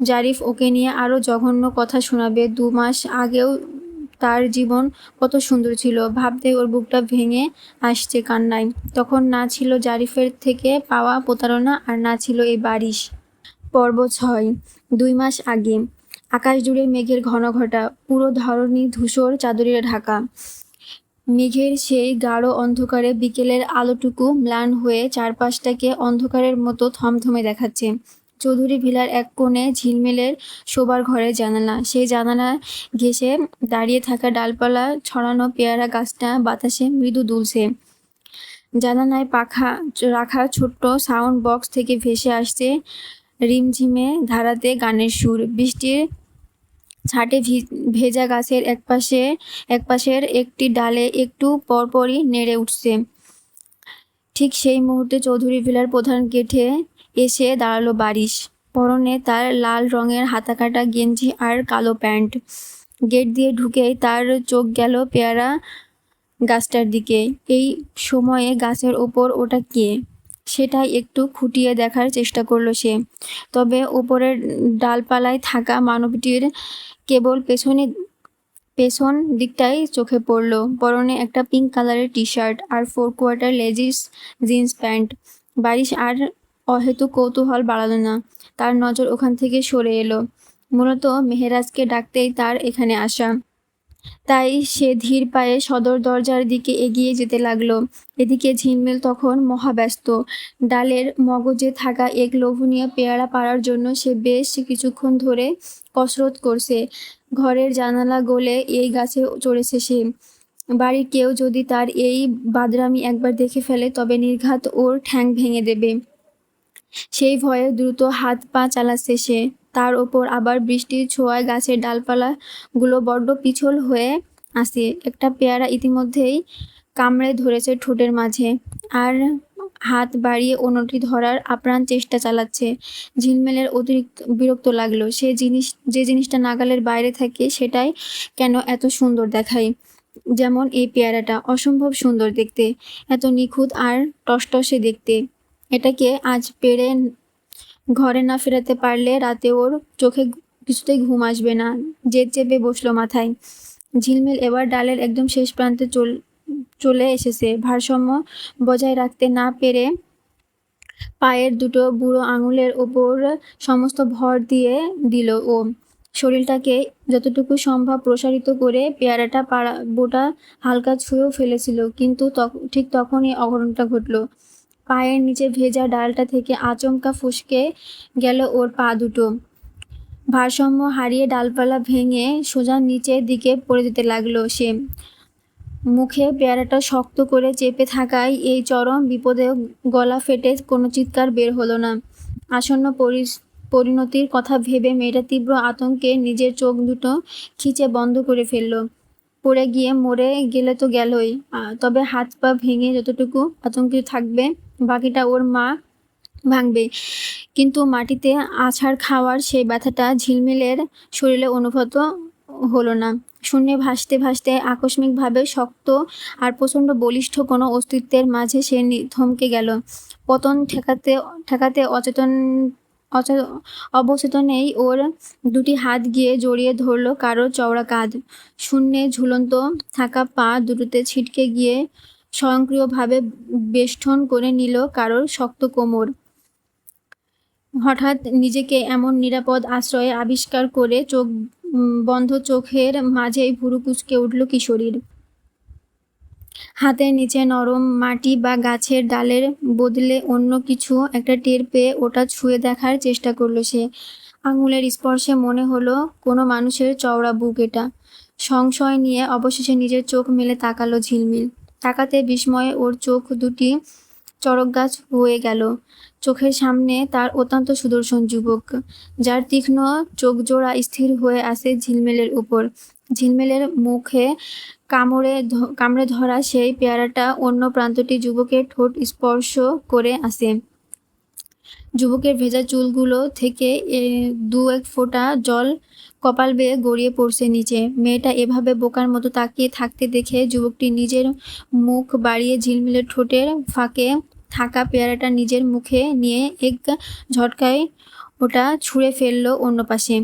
জারিফ ওকে নিয়ে আরও জঘন্য কথা শোনাবে। 2 মাস আগেও তার জীবন কত সুন্দর ছিল, ভাবতে ওর বুকটা ভেঙে আসছে কান্নায়। তখন না ছিল জারিফের থেকে পাওয়া প্রতারণা, আর না ছিল এই বারিশ। পর্ব 6। 2 মাস আগে। আকাশ জুড়ে মেঘের ঘনঘটা, পুরো ধরণী ধূসর চাদরে ঢাকা। মেঘের সেই গাঢ় অন্ধকারে বিকেলের আলোটুকু ম্লান হয়ে চারপাশটাকে অন্ধকারের মতো থমথমে দেখাচ্ছে। চৌধুরী ভিলার এক কোণে ঝিলমিলের শোবার ঘরের জানালা। সেই জানালা ঘেঁষে দাঁড়িয়ে থাকা ডালপালা ছড়ানো পেয়ারা গাছটা বাতাসে মৃদু দুলছে। জানালায় পাখা রাখা ছোট্ট সাউন্ড বক্স থেকে ভেসে আসছে রিমঝিমে ধারাতে গানের সুর। বৃষ্টির ছাটে ভেজা গাছের একপাশের একটি ডালে একটু পরপরই নেড়ে উঠছে। ঠিক সেই মুহূর্তে চৌধুরী ভিলার প্রধান গেটে এসে দাঁড়ালো বারিশ। পরনে তার লাল রঙের হাতাকাটা গেঞ্জি আর কালো প্যান্ট। গেট দিয়ে ঢুকেই তার চোখ গেল পেয়ারা গাছটার দিকে। এই সময়ে গাছের ওপর ওটা কে, সেটাই একটু খুঁটিয়ে দেখার চেষ্টা করলো সে। তবে ওপরের ডালপালায় থাকা মানবটির কেবল পেছন দিকটাই চোখে পড়ল। পরনে একটা পিঙ্ক কালারের টি শার্ট আর 4 কোয়ার্টার লেজিস জিন্স প্যান্ট। বারিশ আর অহেতুক কৌতূহল বাড়ালো না, তার নজর ওখান থেকে সরে এলো। মূলত মেহেরাজকে ডাকতেই তার এখানে আসা। তাই সে ধীর পায়ে সদর দরজার দিকে এগিয়ে যেতে লাগলো। এদিকে ঝিলমিল তখন মহাব্যস্ত। ডালের মগজে থাকা এক লোভনীয় পেয়ারা পাড়ার জন্য সে বেশ কিছুক্ষণ ধরে কসরত করছে। ঘরের জানালা গলে এই গাছে চড়েছে সে। বাড়ির কেউ যদি তার এই বাদরামি একবার দেখে ফেলে, তবে নির্ঘাত ওর ঠ্যাং ভেঙে দেবে। সেই ভয়ে দ্রুত হাত পা চালাচ্ছে সে। তার ওপর আবার বৃষ্টির ছোঁয়ায় গাছের ডালপালাগুলো বড্ড পিছল হয়ে আসে। একটা পেয়ারা ইতিমধ্যেই কামড়ে ধরেছে ঠোঁটের মাঝে, আর হাত বাড়িয়ে অন্যটি ধরার আপ্রাণ চেষ্টা চালাচ্ছে। ঝিলমিলের অতিরিক্ত বিরক্ত লাগলো। যে জিনিসটা নাগালের বাইরে থাকে সেটাই কেন এত সুন্দর দেখায়। যেমন এই পেয়ারাটা অসম্ভব সুন্দর দেখতে, এত নিখুঁত আর টসটসে দেখতে। এটাকে আজ পেড়ে ঘরে না ফেরাতে পারলে রাতে ওর চোখে কিছুতেই ঘুম আসবে না। জেদ চেপে বসলো মাথায়। ঝিলমিল এবার ডালের একদম শেষ প্রান্তে চলে এসেছে। ভারসাম্য বজায় রাখতে না পেরে পায়ের দুটো বুড়ো আঙুলের ওপর সমস্ত ভর দিয়ে দিল ও। শরীরটাকে যতটুকু সম্ভব প্রসারিত করে পেয়ারাটা বোটা হালকা ছুঁয়েও ফেলেছিল, কিন্তু ঠিক তখনই অঘটনটা ঘটল। পায়ের নিচে ভেজা ডালটা থেকে আচমকা ফসকে গেল ওর পা দুটো। ভারসাম্য হারিয়ে ডালপালা ভেঙে সোজা নিচের দিকে পড়ে যেতে লাগলো সে। মুখে পেয়ারাটা শক্ত করে চেপে থাকায় এই চরম বিপদে গলা ফেটে কোনো চিৎকার বের হলো না। আসন্ন পরিণতির কথা ভেবে মেয়েটা তীব্র আতঙ্কে নিজের চোখ দুটো খিচে বন্ধ করে ফেলল। পড়ে গিয়ে মরে গেলে তো গেলই, তবে হাত পা ভেঙে যতটুকু আতঙ্কিত থাকবে বাকিটা ওর মা ভাঙবে। কিন্তু মাটিতে আছাড় খাওয়ার সেই ব্যথাটা ঝিলমিলের শরীরে অনুভূত হলো না। শূন্যে ভাসতে ভাসতে আকস্মিকভাবে শক্ত আর প্রচণ্ড বলিষ্ঠ কোনো অস্তিত্বের মাঝে সে থমকে গেল। পতন ঠেকাতে ঠেকাতে অবচেতনেই ওর দুটি হাত গিয়ে জড়িয়ে ধরল কারোর চওড়া কাঁধ। শূন্যে ঝুলন্ত থাকা পা দুটোতে ছিটকে গিয়ে স্বয়ংক্রিয়ভাবে বেষ্টন করে নিল কারোর শক্ত কোমর। হঠাৎ নিজেকে এমন নিরাপদ আশ্রয়ে আবিষ্কার করে বন্ধ চোখের মাঝেই ভুরু কুঁচকে উঠল কিশোরীর। হাতের নিচে নরম মাটি বা গাছের ডালের বদলে অন্য কিছু একটা টের পেয়ে ওটা ছুঁয়ে দেখার চেষ্টা করলো সে। আঙুলের স্পর্শে মনে হলো কোনো মানুষের চওড়া বুক এটা। সংশয় নিয়ে অবশেষে নিজের চোখ মেলে তাকালো ঝিলমিল। তাকাতে বিস্ময়ে ওর চোখ দুটি চড়ক গাছ হয়ে গেল। চোখের সামনে তার অত্যন্ত সুদর্শন যুবক, যার তীক্ষ্ণ চোখজোড়া স্থির হয়ে আছে ঝিলমিলের উপর। ঝিলমিলের মুখে কামড়ে ধরা সেই পেয়ারাটা অন্য প্রান্তটি যুবকের ঠোঁট স্পর্শ করে আসে। যুবকের ভেজা চুলগুলো থেকে দু এক ফোঁটা জল কপাল বেয়ে গড়িয়ে পড়ছে নিচে। মেয়েটা এভাবে বোকার মতো তাকিয়ে থাকতে দেখে যুবকটি নিজের মুখ বাড়িয়ে ঝিলমিলের ঠোঁটের ফাঁকে থাকা পেয়ারাটা নিজের মুখে নিয়ে এক ঝটকায় ওটা ছুঁড়ে ফেললো অন্য পাশে।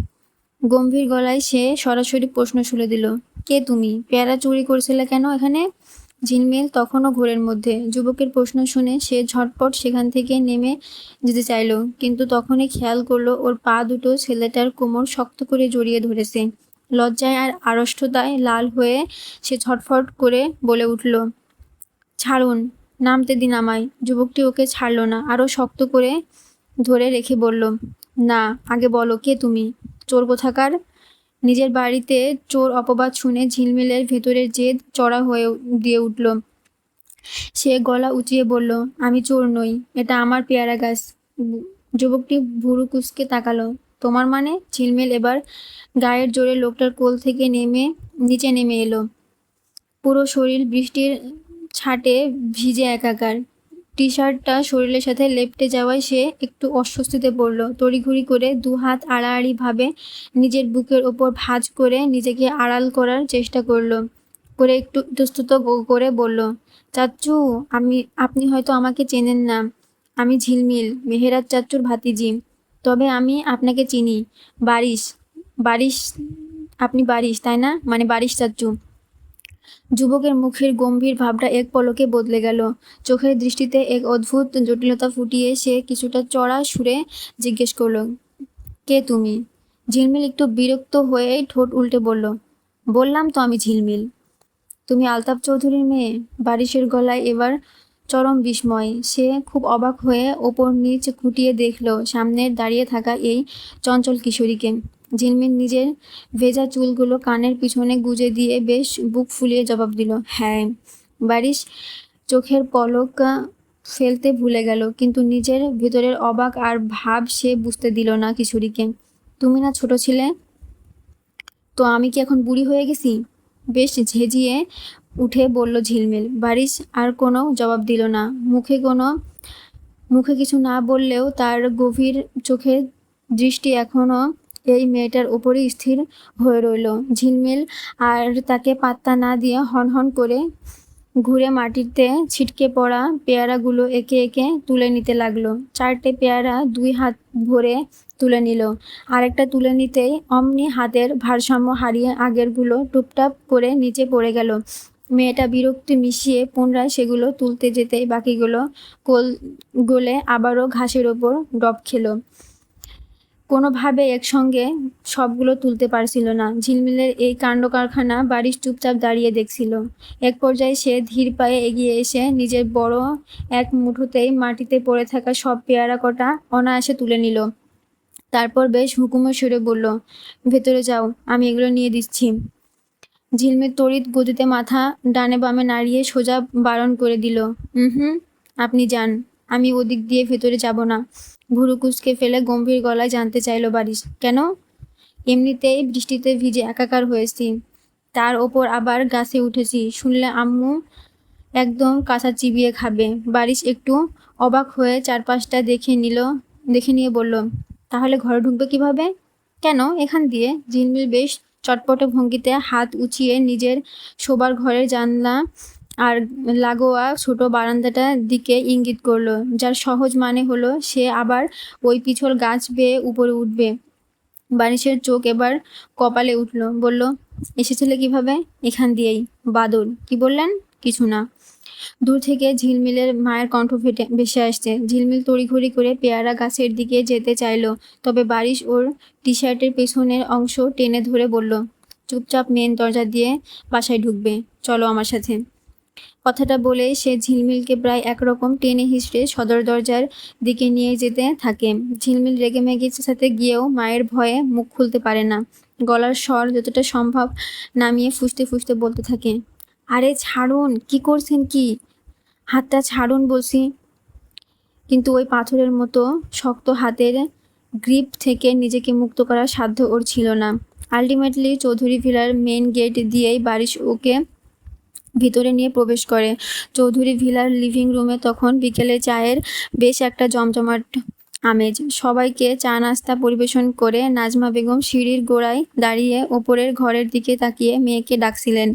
গম্ভীর গলায় সে সরাসরি প্রশ্ন ছুড়ে দিল, কে তুমি? পেয়ারা চুরি করছিলে কেন এখানে? ঝিলমিল তখনও ঘোরের মধ্যে। যুবকের প্রশ্ন শুনে সে ঝটপট সেখান থেকে নেমে যেতে চাইল, কিন্তু তখনই খেয়াল করলো ওর পা দুটো ছেলেটার কোমর শক্ত করে জড়িয়ে ধরেছে। লজ্জায় আর আড়ষ্টতায় লাল হয়ে সে ছটফট করে বলে উঠল, ছাড়ুন, নামতে দিন আমায়। যুবকটি ওকে ছাড়ল না, আরও শক্ত করে ধরে রেখে বলল, না, আগে বলো কে তুমি? চোর কোথাকার? নিজের বাড়িতে চোর অপবাদ শুনে ঝিলমিলের ভেতরের জেদ চড়া হয়ে দিয়ে উঠল। সে গলা উঁচিয়ে বলল, আমি চোর নই, এটা আমার পেয়ারা গাছ। যুবকটি ভুরু কুঁচকে তাকালো। তোমার মানে? ঝিলমিল এবার গায়ের জোরে লোকটার কোল থেকে নিচে নেমে এলো। পুরো শরীর বৃষ্টির ছাটে ভিজে একাকার। টি শার্টটা শরীরের সাথে লেপ্টে যাওয়ায় সে একটু অস্বস্তিতে পড়ল। তড়িঘড়ি করে দু হাত আড়াআড়ি ভাবে নিজের বুকের ওপর ভাঁজ করে নিজেকে আড়াল করার চেষ্টা করে একটু ইতস্তত করে বলল, চাচ্চু, আপনি হয়তো আমাকে চেনেন না। আমি ঝিলমিল, মেহেরাজ চাচ্চুর ভাতিজি। তবে আমি আপনাকে চিনি। বারিশ, আপনি বারিশ, তাই না? মানে বারিশ চাচ্চু। যুবকের মুখের গম্ভীর ভাবটা এক পলকে বদলে গেল। চোখের দৃষ্টিতে এক অদ্ভুত জটিলতা ফুটিয়ে সে কিছুটা চড়া সুরে জিজ্ঞেস করল, কে তুমি? ঝিলমিল একটু বিরক্ত হয়ে ঠোঁট উল্টে বলল, বললাম তো আমি ঝিলমিল। তুমি আলতাফ চৌধুরীর মেয়ে? বারিশের গলায় এবার চরম বিস্ময়। সে খুব অবাক হয়ে ওপর নিচ খুঁটিয়ে দেখল সামনের দাঁড়িয়ে থাকা এই চঞ্চল কিশোরীকে। ঝিলমিল নিজের ভেজা চুলগুলো কানের পিছনে গুজে দিয়ে বেশ বুক ফুলিয়ে জবাব দিল, হ্যাঁ। বারিশ চোখের পলক ফেলতে ভুলে গেল, কিন্তু নিজের ভেতরের অবাক আর ভাব সে বুঝতে দিল না কিশোরীকে। তুমি না ছোট ছিলে? তো আমি কি এখন বুড়ি হয়ে গেছি? বেশ ঝেঁঝিয়ে উঠে বলল ঝিলমিল। বারিশ আর কোনো জবাব দিল না। মুখে কিছু না বললেও তার গভীর চোখের দৃষ্টি এখনও এই মেয়েটার উপরই স্থির হয়ে রইল। ঝিলমিল আর তাকে পাত্তা না দিয়ে হনহন করে ঘুরে মাটিতে ছিটকে পড়া পেয়ারাগুলো একে একে তুলে নিতে লাগলো। 4টে পেয়ারা 2 হাত ভরে তুলে নিল। আরেকটা তুলে নিতেই অমনি হাতের ভারসাম্য হারিয়ে আগেরগুলো টুপটাপ করে নিচে পড়ে গেল। মেয়েটা বিরক্তি মিশিয়ে পুনরায় সেগুলো তুলতে যেতেই বাকিগুলো গলে আবারও ঘাসের ওপর ডব খেল। কোনোভাবে একসঙ্গে সবগুলো তুলতে পারছিল না। ঝিলমিলের এই কাণ্ডকারখানা বারিশ চুপচাপ দাঁড়িয়ে দেখছিল। এক পর্যায়ে সে ধীর পায়ে এগিয়ে এসে নিজের বড় এক মুঠোতেই মাটিতে পড়ে থাকা সব পেয়ারা কটা অনায়াসে তুলে নিল। তারপর বেশ হুকুমের সুরে বলল, ভেতরে যাও, আমি এগুলো নিয়ে দিচ্ছি। ঝিলমিল তড়িৎ গতিতে মাথা ডানে বামে নাড়িয়ে সোজা বারণ করে দিল, হুম, আপনি যান, আমি ওদিক দিয়ে ভেতরে যাব না। ভুরু কুঁচকে ফেলে গম্ভীর গলায় জানতে চাইল বারিশ, কেন? এমনিতেই বৃষ্টিতে ভিজে একাকার হয়েছি, তার ওপর আবার গাছে উঠেছি, শুনলে আম্মু একদম কাঁচা চিবিয়ে খাবে। বারিশ একটু অবাক হয়ে চারপাশটা দেখে নিয়ে বলল, তাহলে ঘরে ঢুকবে কিভাবে? কেন, এখান দিয়ে। ঝিলমিল বেশ চটপটে ভঙ্গিতে হাত উঁচিয়ে নিজের শোবার ঘরের জানলা আর লাগোয়া ছোট বারান্দাটার দিকে ইঙ্গিত করলো, যার সহজ মানে হলো সে আবার ওই পিছল গাছ বেয়ে উপরে উঠবে। বারিশের চোখ এবার কপালে উঠল, বলল, এসেছিলে কিভাবে? এখান দিয়েই। বাদল, কি বললেন? কিছু না। দূর থেকে ঝিলমিলের মায়ের কণ্ঠ ভেসে আসছে। ঝিলমিল তড়িঘড়ি করে পেয়ারা গাছের দিকে যেতে চাইল, তবে বারিশ ওর টি শার্টের পেছনের অংশ টেনে ধরে বলল, চুপচাপ মেন দরজা দিয়ে বাসায় ঢুকবে, চলো আমার সাথে। কথাটা বলে সে ঝিলমিলকে প্রায় একরকম টেনে হিঁচড়ে সদর দরজার দিকে নিয়ে যেতে থাকে। ঝিলমিল রেগেমেগে সাথে গিয়েও মায়ের ভয়ে মুখ খুলতে পারে না। গলার স্বর যতটা সম্ভব নামিয়ে ফুঁসতে ফুঁসতে বলতে থাকে, আরে ছাড়ুন, কি করছেন কি? হাতটা ছাড়ুন বলছি। কিন্তু ওই পাথরের মতো শক্ত হাতের গ্রিপ থেকে নিজেকে মুক্ত করার সাধ্য ওর ছিল না। আলটিমেটলি চৌধুরী ভিলার মেইন গেট দিয়েই বারিশ ওকে ভিতরে নিয়ে প্রবেশ করে। চৌধুরী ভিলার লিভিং রুমে তখন বিকেলে চায়ের বেশ একটা জমজমাট আমেজ। সবাইকে চা নাস্তা পরিবেশন করে নাজমা বেগম সিঁড়ির গোড়ায় দাঁড়িয়ে ওপরের ঘরের দিকে তাকিয়ে মেয়েকে ডাকছিলেন।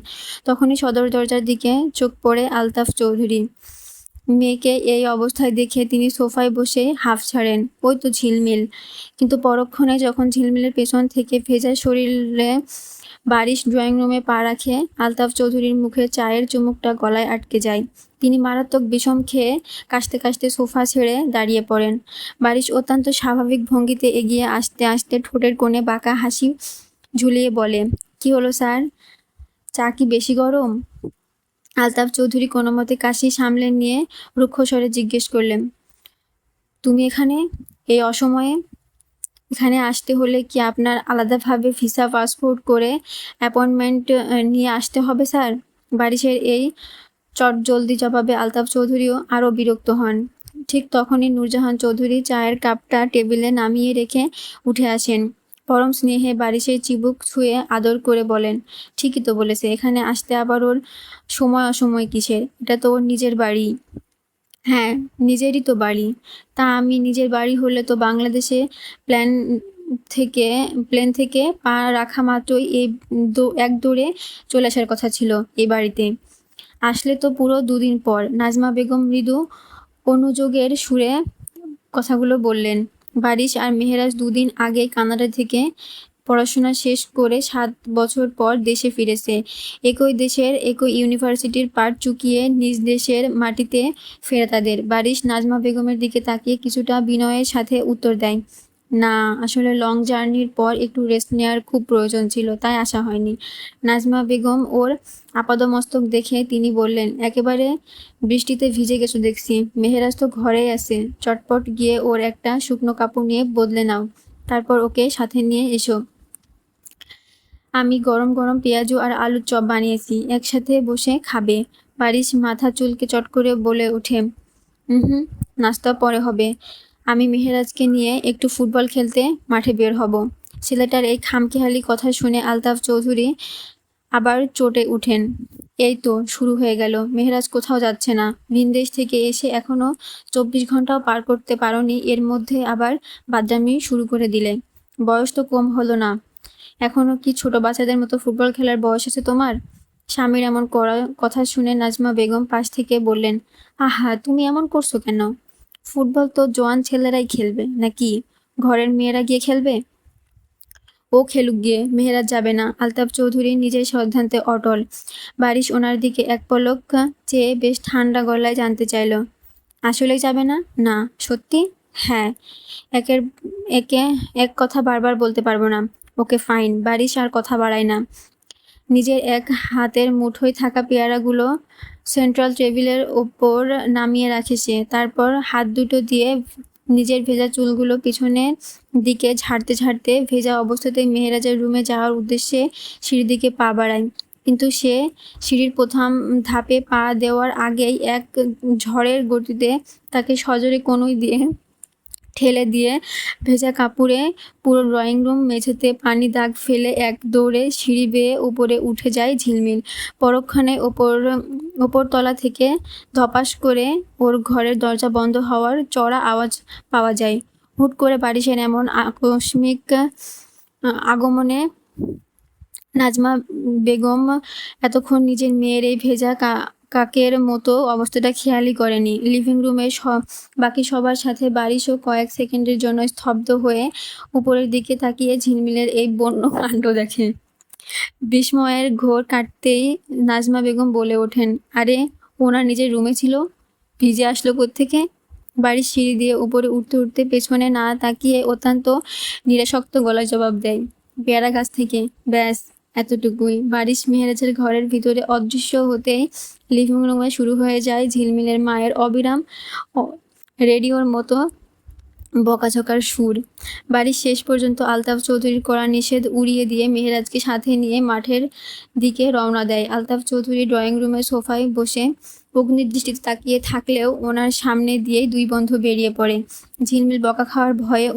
তখনই সদর দরজার দিকে চোখ পড়ে আলতাফ চৌধুরী। মেয়েকে এই অবস্থায় দেখে তিনি সোফায় বসে হাঁফ ছাড়েন, ওই তো ঝিলমিল। কিন্তু পরক্ষণে যখন ঝিলমিলের পেছন থেকে ভেজা শরীরে বারিশ ড্রয়িং রুমে পা রাখে, আলতাফ চৌধুরীর মুখে চায়ের চুমুকটা গলায় আটকে যায়। তিনি মারাত্মক বিষম খেয়ে কাশতে কাশতে সোফা ছেড়ে দাঁড়িয়ে পড়েন। বারিশ অত্যন্ত স্বাভাবিক ভঙ্গিতে এগিয়ে আসতে আসতে ঠোঁটের কোণে বাঁকা হাসি ঝুলিয়ে বলে, কি হলো স্যার, চা কি বেশি গরম? আলতাফ চৌধুরী কোনো মতে কাশি সামলে নিয়ে রুক্ষস্বরে জিজ্ঞেস করলেন, তুমি এখানে এই অসময়ে? এখানে আসতে হলে কি আপনার আলাদাভাবে ভিসা পাসপোর্ট করে অ্যাপয়েন্টমেন্ট নিয়ে আসতে হবে স্যার? বারিশের এই চটজলদি জবাবে আলতাফ চৌধুরীও আরও বিরক্ত হন। ঠিক তখনই নূরজাহান চৌধুরী চায়ের কাপটা টেবিলে নামিয়ে রেখে উঠে আসেন। পরম স্নেহে বারিশের চিবুক ছুঁয়ে আদর করে বলেন, ঠিকই তো বলেছে, এখানে আসতে আবার ওর সময় অসময় কিসের? এটা তো ওর নিজের বাড়ি। হ্যাঁ, নিজেরই তো বাড়ি। তা আমি নিজের বাড়ি হলে তো বাংলাদেশে প্লেন থেকে পা রাখা মাত্রই এক দৌড়ে চলে আসার কথা ছিল এই বাড়িতে। আসলে তো পুরো 2 দিন পর। নাজমা বেগম মৃদু অনুযোগের সুরে কথাগুলো বললেন। বারিশ আর মেহেরাজ 2 দিন আগে কানাডা থেকে পড়াশোনা শেষ করে 7 বছর পর দেশে ফিরেছে। একই দেশের একই ইউনিভার্সিটির পাঠ চুকিয়ে নিজ দেশের মাটিতে ফেরা তাদের। বারিশ নাজমা বেগমের দিকে তাকিয়ে কিছুটা বিনয়ের সাথে উত্তর দেয়, না, আসলে লং জার্নির পর একটু রেস্ট নেওয়ার খুব প্রয়োজন ছিল, তাই আসা হয়নি। নাজমা বেগম ওর আপাদমস্তক দেখে তিনি বললেন, একেবারে বৃষ্টিতে ভিজে গেছো দেখছি। মেহেরাজ তো ঘরেই আছে, চটপট গিয়ে ওর একটা শুকনো কাপড় নিয়ে বদলে নাও, তারপর ওকে সাথে নিয়ে এসো। আমি গরম গরম পেঁয়াজু আর আলুর চপ বানিয়েছি, একসাথে বসে খাবে। বারিশ মাথা চুলকে চট করে বলে ওঠে, হুম, নাস্তা পরে হবে। আমি মেহেরাজকে নিয়ে একটু ফুটবল খেলতে মাঠে বের হব। ছেলেটার এই খামখেয়ালি কথা শুনে আলতাফ চৌধুরী আবার চটে উঠেন। এই তো শুরু হয়ে গেল, মেহেরাজ কোথাও যাচ্ছে না। ভিনদেশ থেকে এসে এখনো 24 ঘন্টাও পার করতে পারোনি, এর মধ্যে আবার বাদরামি শুরু করে দিলে। বয়স তো কম হলো না, এখনো কি ছোট বাচ্চাদের মতো ফুটবল খেলার বয়স আছে তোমার? স্বামীর এমন করা কথা শুনে নাজমা বেগম পাশ থেকে বললেন, আহা, তুমি এমন করছো কেন? ফুটবল তো জোয়ান ছেলেরাই খেলবে নাকি? ঘরের মেয়েরা গিয়ে খেলবে? ও খেলুক গিয়ে, মেহেরাজ যাবে না। আলতাফ চৌধুরী নিজের সিদ্ধান্তে অটল। বারিশ ওনার দিকে এক পলক চেয়ে বেশ ঠান্ডা গলায় জানতে চাইল, আসলেই যাবে না? না, সত্যি? হ্যাঁ। একের একে এক কথা বারবার বলতে পারবো না। Okay fine. বারিশ আর কথা বাড়ায় না। নিজের এক হাতের মুঠোয় থাকা পেয়ারাগুলো সেন্ট্রাল টেবিলের ওপর নামিয়ে রাখে সে। তারপর হাত দুটো দিয়ে নিজের ভেজা চুলগুলো পিছনের দিকে ঝাড়তে ঝাড়তে ভেজা অবস্থাতেই মেহেরাজের রুমে যাওয়ার উদ্দেশ্যে সিঁড়ির দিকে পা বাড়ায়। কিন্তু সে সিঁড়ির প্রথম ধাপে পা দেওয়ার আগেই এক ঝড়ের গতিতে তাকে সজোরে কনুই দিয়ে ঠেলে দিয়ে ভেজা কাপড়ে পুরো ড্রয়িং রুম মেঝেতে পানি দাগ ফেলে এক দৌড়ে সিঁড়ি বেয়ে উপরে উঠে যায় ঝিলমিল। পরক্ষণে ওপরতলা থেকে ধপাস করে ওর ঘরের দরজা বন্ধ হওয়ার চড়া আওয়াজ পাওয়া যায়। হুট করে বারিশের এমন আকস্মিক আগমনে নাজমা বেগম এতক্ষণ নিজের মেয়ের এই ভেজা কাকের মতো অবস্থাটা খেয়ালই করেনি। লিভিং রুমে বাকি সবার সাথে বারিশও কয়েক সেকেন্ডের জন্য স্তব্ধ হয়ে উপরের দিকে তাকিয়ে ঝিলমিলের এই বন্য কাণ্ড দেখে। বিস্ময়ের ঘোর কাটতেই নাজমা বেগম বলে ওঠেন, আরে ওনার নিজের রুমে ছিল, ভিজে আসলো কোত্থেকে? বাড়ির সিঁড়ি দিয়ে উপরে উঠতে উঠতে পেছনে না তাকিয়ে অত্যন্ত নিরাসক্ত গলায় জবাব দেয়, পেয়ারা গাছ থেকে। ব্যাস এতটুকুই। বারিশ মেহেরাজের ঘরের ভিতরে অদৃশ্য হতেই লিভিং রুমে শুরু হয়ে যায় ঝিলমিলের মায়ের অবিরাম রেডিওর মতো বকাঝকার সুর। বাড়ির শেষ পর্যন্ত আলতাফ চৌধুরীর করা নিষেধ উড়িয়ে দিয়ে মেহেরাজকে সাথে নিয়ে মাঠের দিকে রওনা দেয়। আলতাফ চৌধুরী ড্রয়িং রুমের সোফায় বসে অগ্নিদৃষ্টিতে তাকিয়ে থাকলেও ওনার সামনে দিয়েই দুই বন্ধু বেরিয়ে পড়ে। ঝিলমিল বকা খাওয়ার ভয়ে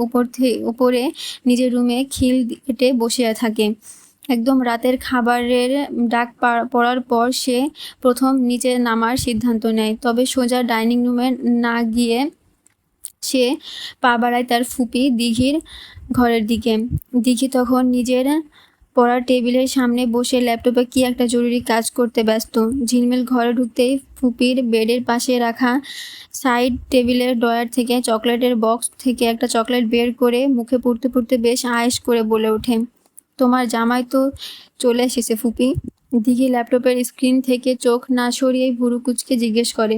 উপরে নিজের রুমে খিল কেটে বসে থাকে। একদম রাতের খাবারের ডাক পড়ার পর সে প্রথম নিচে নামার সিদ্ধান্ত নেয়। তবে সোজা ডাইনিং রুমে না গিয়ে সে পা বাড়ায় তার ফুপি দিঘির ঘরের দিকে। দিঘি তখন নিজের পড়ার টেবিলের সামনে বসে ল্যাপটপে কি একটা জরুরি কাজ করতে ব্যস্ত। ঝিলমিল ঘরে ঢুকতেই ফুপির বেডের পাশে রাখা সাইড টেবিলের ড্রয়ার থেকে চকলেটের বক্স থেকে একটা চকলেট বের করে মুখে পুড়তে পুড়তে বেশ আয়েশ করে বলে ওঠে, তোমার জামাই তো চলে এসেছে ফুপি। দিঘি ল্যাপটপের স্ক্রিন থেকে চোখ না সরিয়ে ভুরু কুচকে জিজ্ঞেস করে,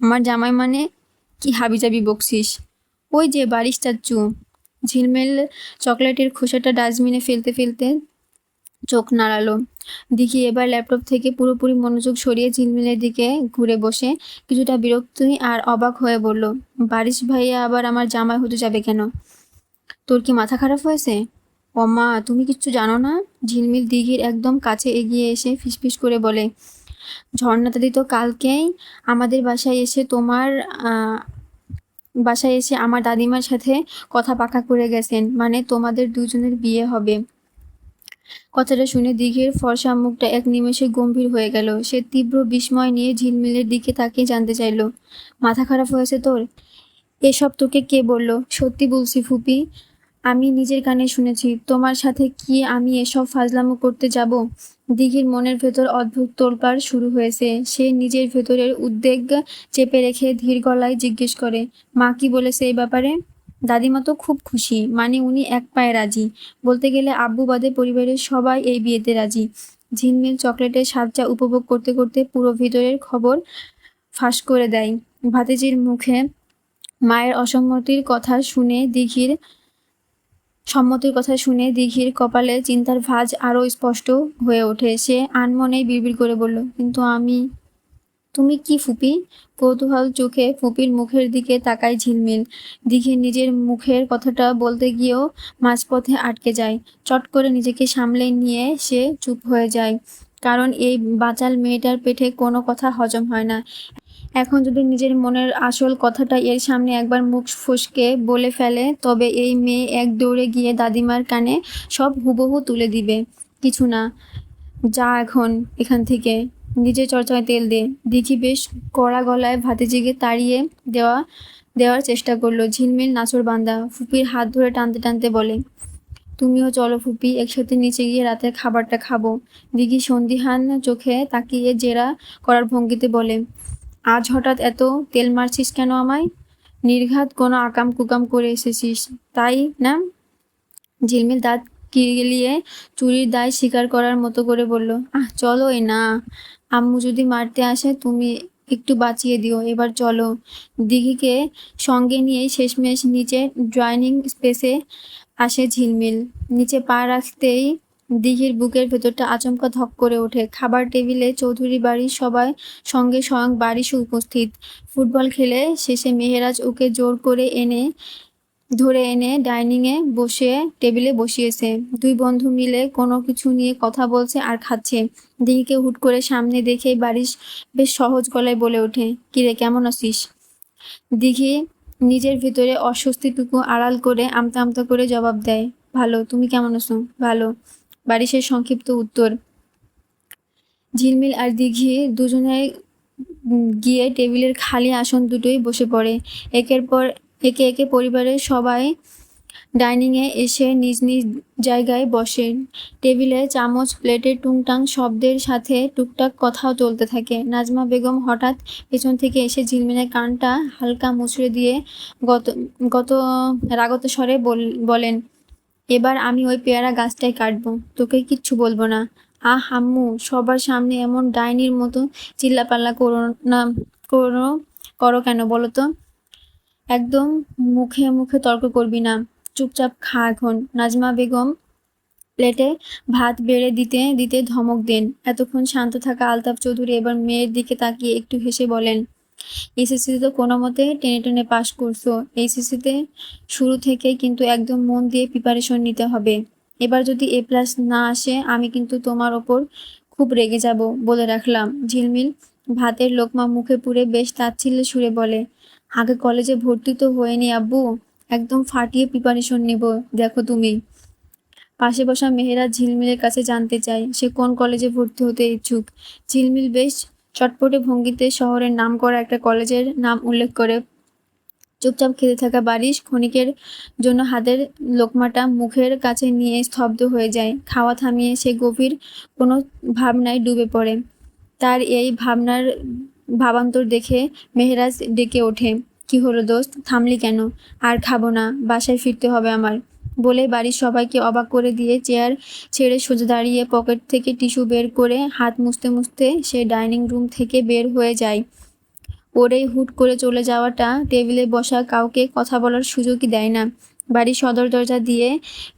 আমার জামাই মানে? কি হাবিজাবি বকছিস? ওই যে বারিশ চাচ্চু। ঝিলমিল চকলেটের খোসাটা ডাস্টবিনে ফেলতে ফেলতে চোখ নাড়ালো। দিঘি এবার ল্যাপটপ থেকে পুরোপুরি মনোযোগ সরিয়ে ঝিলমিলের দিকে ঘুরে বসে কিছুটা বিরক্তি আর অবাক হয়ে বলল, বারিশ ভাইয়া আবার আমার জামাই হতে যাবে কেন? তোর কি মাথা খারাপ হয়েছে? মা, তুমি কিচ্ছু জানো না? ঝিলমিল দিঘির একদম কাছে এগিয়ে এসে ফিসফিস করে বলে, ঝর্ণা দাদি তো কালকেই আমাদের বাসায় এসে আমার দাদিমার সাথে কথা পাকা করে গেছেন, মানে তোমাদের দুজনের বিয়ে হবে। কথাটা শুনে দিঘির ফর্সা মুখটা এক নিমেষে গম্ভীর হয়ে গেল। সে তীব্র বিস্ময় নিয়ে ঝিলমিলের দিকে তাকিয়ে জানতে চাইল, মাথা খারাপ হয়েছে তোর? এসব তোকে কে বলল? সত্যি বলছি ফুপি, আমি নিজের কানে শুনেছি। তোমার সাথে কি আমি এসব ফাজলামো করতে যাব? দিঘির মনের ভেতর অদ্ভুত তোলপাড় শুরু হয়েছে। সে নিজের ভেতরের উদ্বেগ চেপে রেখে ধীর গলায় জিজ্ঞেস করে, মা কি বলেছে এই ব্যাপারে? দাদিমা তো খুব খুশি, মানে উনি এক পায়ে রাজি। বলতে গেলে আব্বু বাদে পরিবারের সবাই এই বিয়েতে রাজি। ঝিলমিল চকলেটের স্বাদটা উপভোগ করতে করতে পুরো ভিতরের খবর ফাঁস করে দেয়। ভাতিজির মুখে মায়ের সম্মতির কথা শুনে দিঘির কপালে চিন্তার ভাঁজ আরও স্পষ্ট হয়ে ওঠে। সে আনমনেই বিড়বিড় করে বলল, কিন্তু তুমি কি ফুপি? কৌতূহল চোখে ফুপির মুখের দিকে তাকায় ঝিলমিল। দিঘির নিজের মুখের কথাটা বলতে গিয়েও মাঝপথে আটকে যায়। চট করে নিজেকে সামলে নিয়ে সে চুপ হয়ে যায়, কারণ এই বাচাল মেয়েটার পেটে কোনো কথা হজম হয় না। এখন যদি নিজের মনের আসল কথাটা এর সামনে একবার মুখ ফসকে বলে ফেলে, তবে এই মেয়ে এক দৌড়ে গিয়ে দাদিমার কানে সব হুবহু তুলে দিবে। কিছু না, যা এখন এখান থেকে, নিজের চর্চায় তেল দে। দিঘি বেশ কড়া গলায় ভাতিজিকে তাড়িয়ে দেওয়ার চেষ্টা করলো। ঝিলমিল নাছোড়বান্দা ফুপির হাত ধরে টানতে টানতে বলে, তুমিও চলো ফুপি, একসাথে নিচে গিয়ে রাতের খাবারটা খাবো। দিঘি সন্দিহান চোখে তাকিয়ে জেরা করার ভঙ্গিতে বলে, আজ হঠাৎ এত তেল মারছিস কেন আমায়? নির্ঘাত কোনো আকাম কুকাম করে এসেছিস তাই না? ঝিলমিল দাঁত কিলিয়ে চুরির দায় স্বীকার করার মতো করে বলল, চলো না, আম্মু যদি মারতে আসে তুমি একটু বাঁচিয়ে দিও, এবার চলো। দিঘিকে সঙ্গে নিয়ে শেষমেশ নিচে ড্রয়িং স্পেসে আসে ঝিলমিল। নিচে পা রাখতেই দিঘির বুকের ভেতরটা আচমকা ধক করে ওঠে। খাবার টেবিলে চৌধুরী বাড়ির সবাই সঙ্গে স্বয়ং বারিশ উপস্থিত। ফুটবল খেলে শেষে মেহেরাজ ওকে জোর করে ধরে এনে ডাইনিংয়ে বসে টেবিলে বসিয়েছে। দুই বন্ধু মিলে কোনো কিছু নিয়ে কথা বলছে আর খাচ্ছে। দিঘিকে হুট করে সামনে দেখে বারিশ বেশ সহজ গলায় বলে ওঠে, কিরে কেমন আছিস? দিঘি নিজের ভিতরে অস্বস্তিটুকু আড়াল করে আমতা আমতা করে জবাব দেয়, ভালো। তুমি কেমন আছো? ভালো, বারিশের সংক্ষিপ্ত উত্তর। ঝিলমিল আর দিঘি দুজনে গিয়ে টেবিলের খালি আসন দুটোই বসে পড়ে। একে একে পরিবারের সবাই ডাইনিংয়ে এসে নিজ নিজ জায়গায় বসে। টেবিলে চামচ প্লেটে টুংটাং শব্দের সাথে টুকটাক কথাও চলতে থাকে। নাজমা বেগম হঠাৎ পেছন থেকে এসে ঝিলমিলের কানটা হালকা মুচড়ে দিয়ে গত গত রাগত স্বরে বলেন, এবার আমি ওই পেয়ারা গাছটাই কাটবো, তোকে কিচ্ছু বলবো না। আহ আম্মু, সবার সামনে এমন ডাইনির মতো চিল্লাপাল্লা করো কেন বলো তো? একদম মুখে মুখে তর্ক করবি না, চুপচাপ খা এখন। নাজমা বেগম প্লেটে ভাত বেড়ে দিতে দিতে ধমক দেন। এতক্ষণ শান্ত থাকা আলতাফ চৌধুরী এবার মেয়ের দিকে তাকিয়ে একটু হেসে বলেন, এসএসসিতে তো কোনো মতে টেনে টেনে পাশ করছো। এইচএসসিতে শুরু থেকে কিন্তু একদম মন দিয়ে প্রিপারেশন নিতে হবে। এবার যদি A+ না আসে আমি কিন্তু তোমার ওপর খুব রেগে যাব, বলে রাখলাম। ঝিলমিল ভাতের লোকমা মুখে পুরে বেশ তাচ্ছিল্যে সুরে বলে, আগে কলেজে ভর্তি তো হয়নি আব্বু, একদম ফাটিয়ে প্রিপারেশন নিব দেখো তুমি। পাশে বসা মেহেরা ঝিলমিলের কাছে জানতে চায় সে কোন কলেজে ভর্তি হতে ইচ্ছুক। ঝিলমিল বেশ চটপটে ভঙ্গিতে শহরের নামকরা একটা কলেজের নাম উল্লেখ করে। চুপচাপ খেতে থাকা বারিশ ক্ষণিকের জন্য হাতের লোকমাটা মুখের কাছে নিয়ে স্তব্ধ হয়ে যায়। খাওয়া থামিয়ে সে গভীর কোনো ভাবনায় ডুবে পড়ে। তার এই ভাবান্তর দেখে মেহেরাজ ডেকে ওঠে, কি হলো দোস্ত, থামলি কেন? আর খাবো না, বাসায় ফিরতে হবে আমার, বলে বাড়ির সবাইকে অবাক করে দিয়ে চেয়ার ছেড়ে সোজা দাঁড়িয়ে পকেট থেকে টিস্যু বের করে হাত মুছতে মুছতে সে ডাইনিং রুম থেকে বের হয়ে যায়। ওর এই হুট করে চলে যাওয়াটা টেবিলে বসা কাউকে কথা বলার সুযোগই দেয় না। বাড়ির সদর দরজা দিয়ে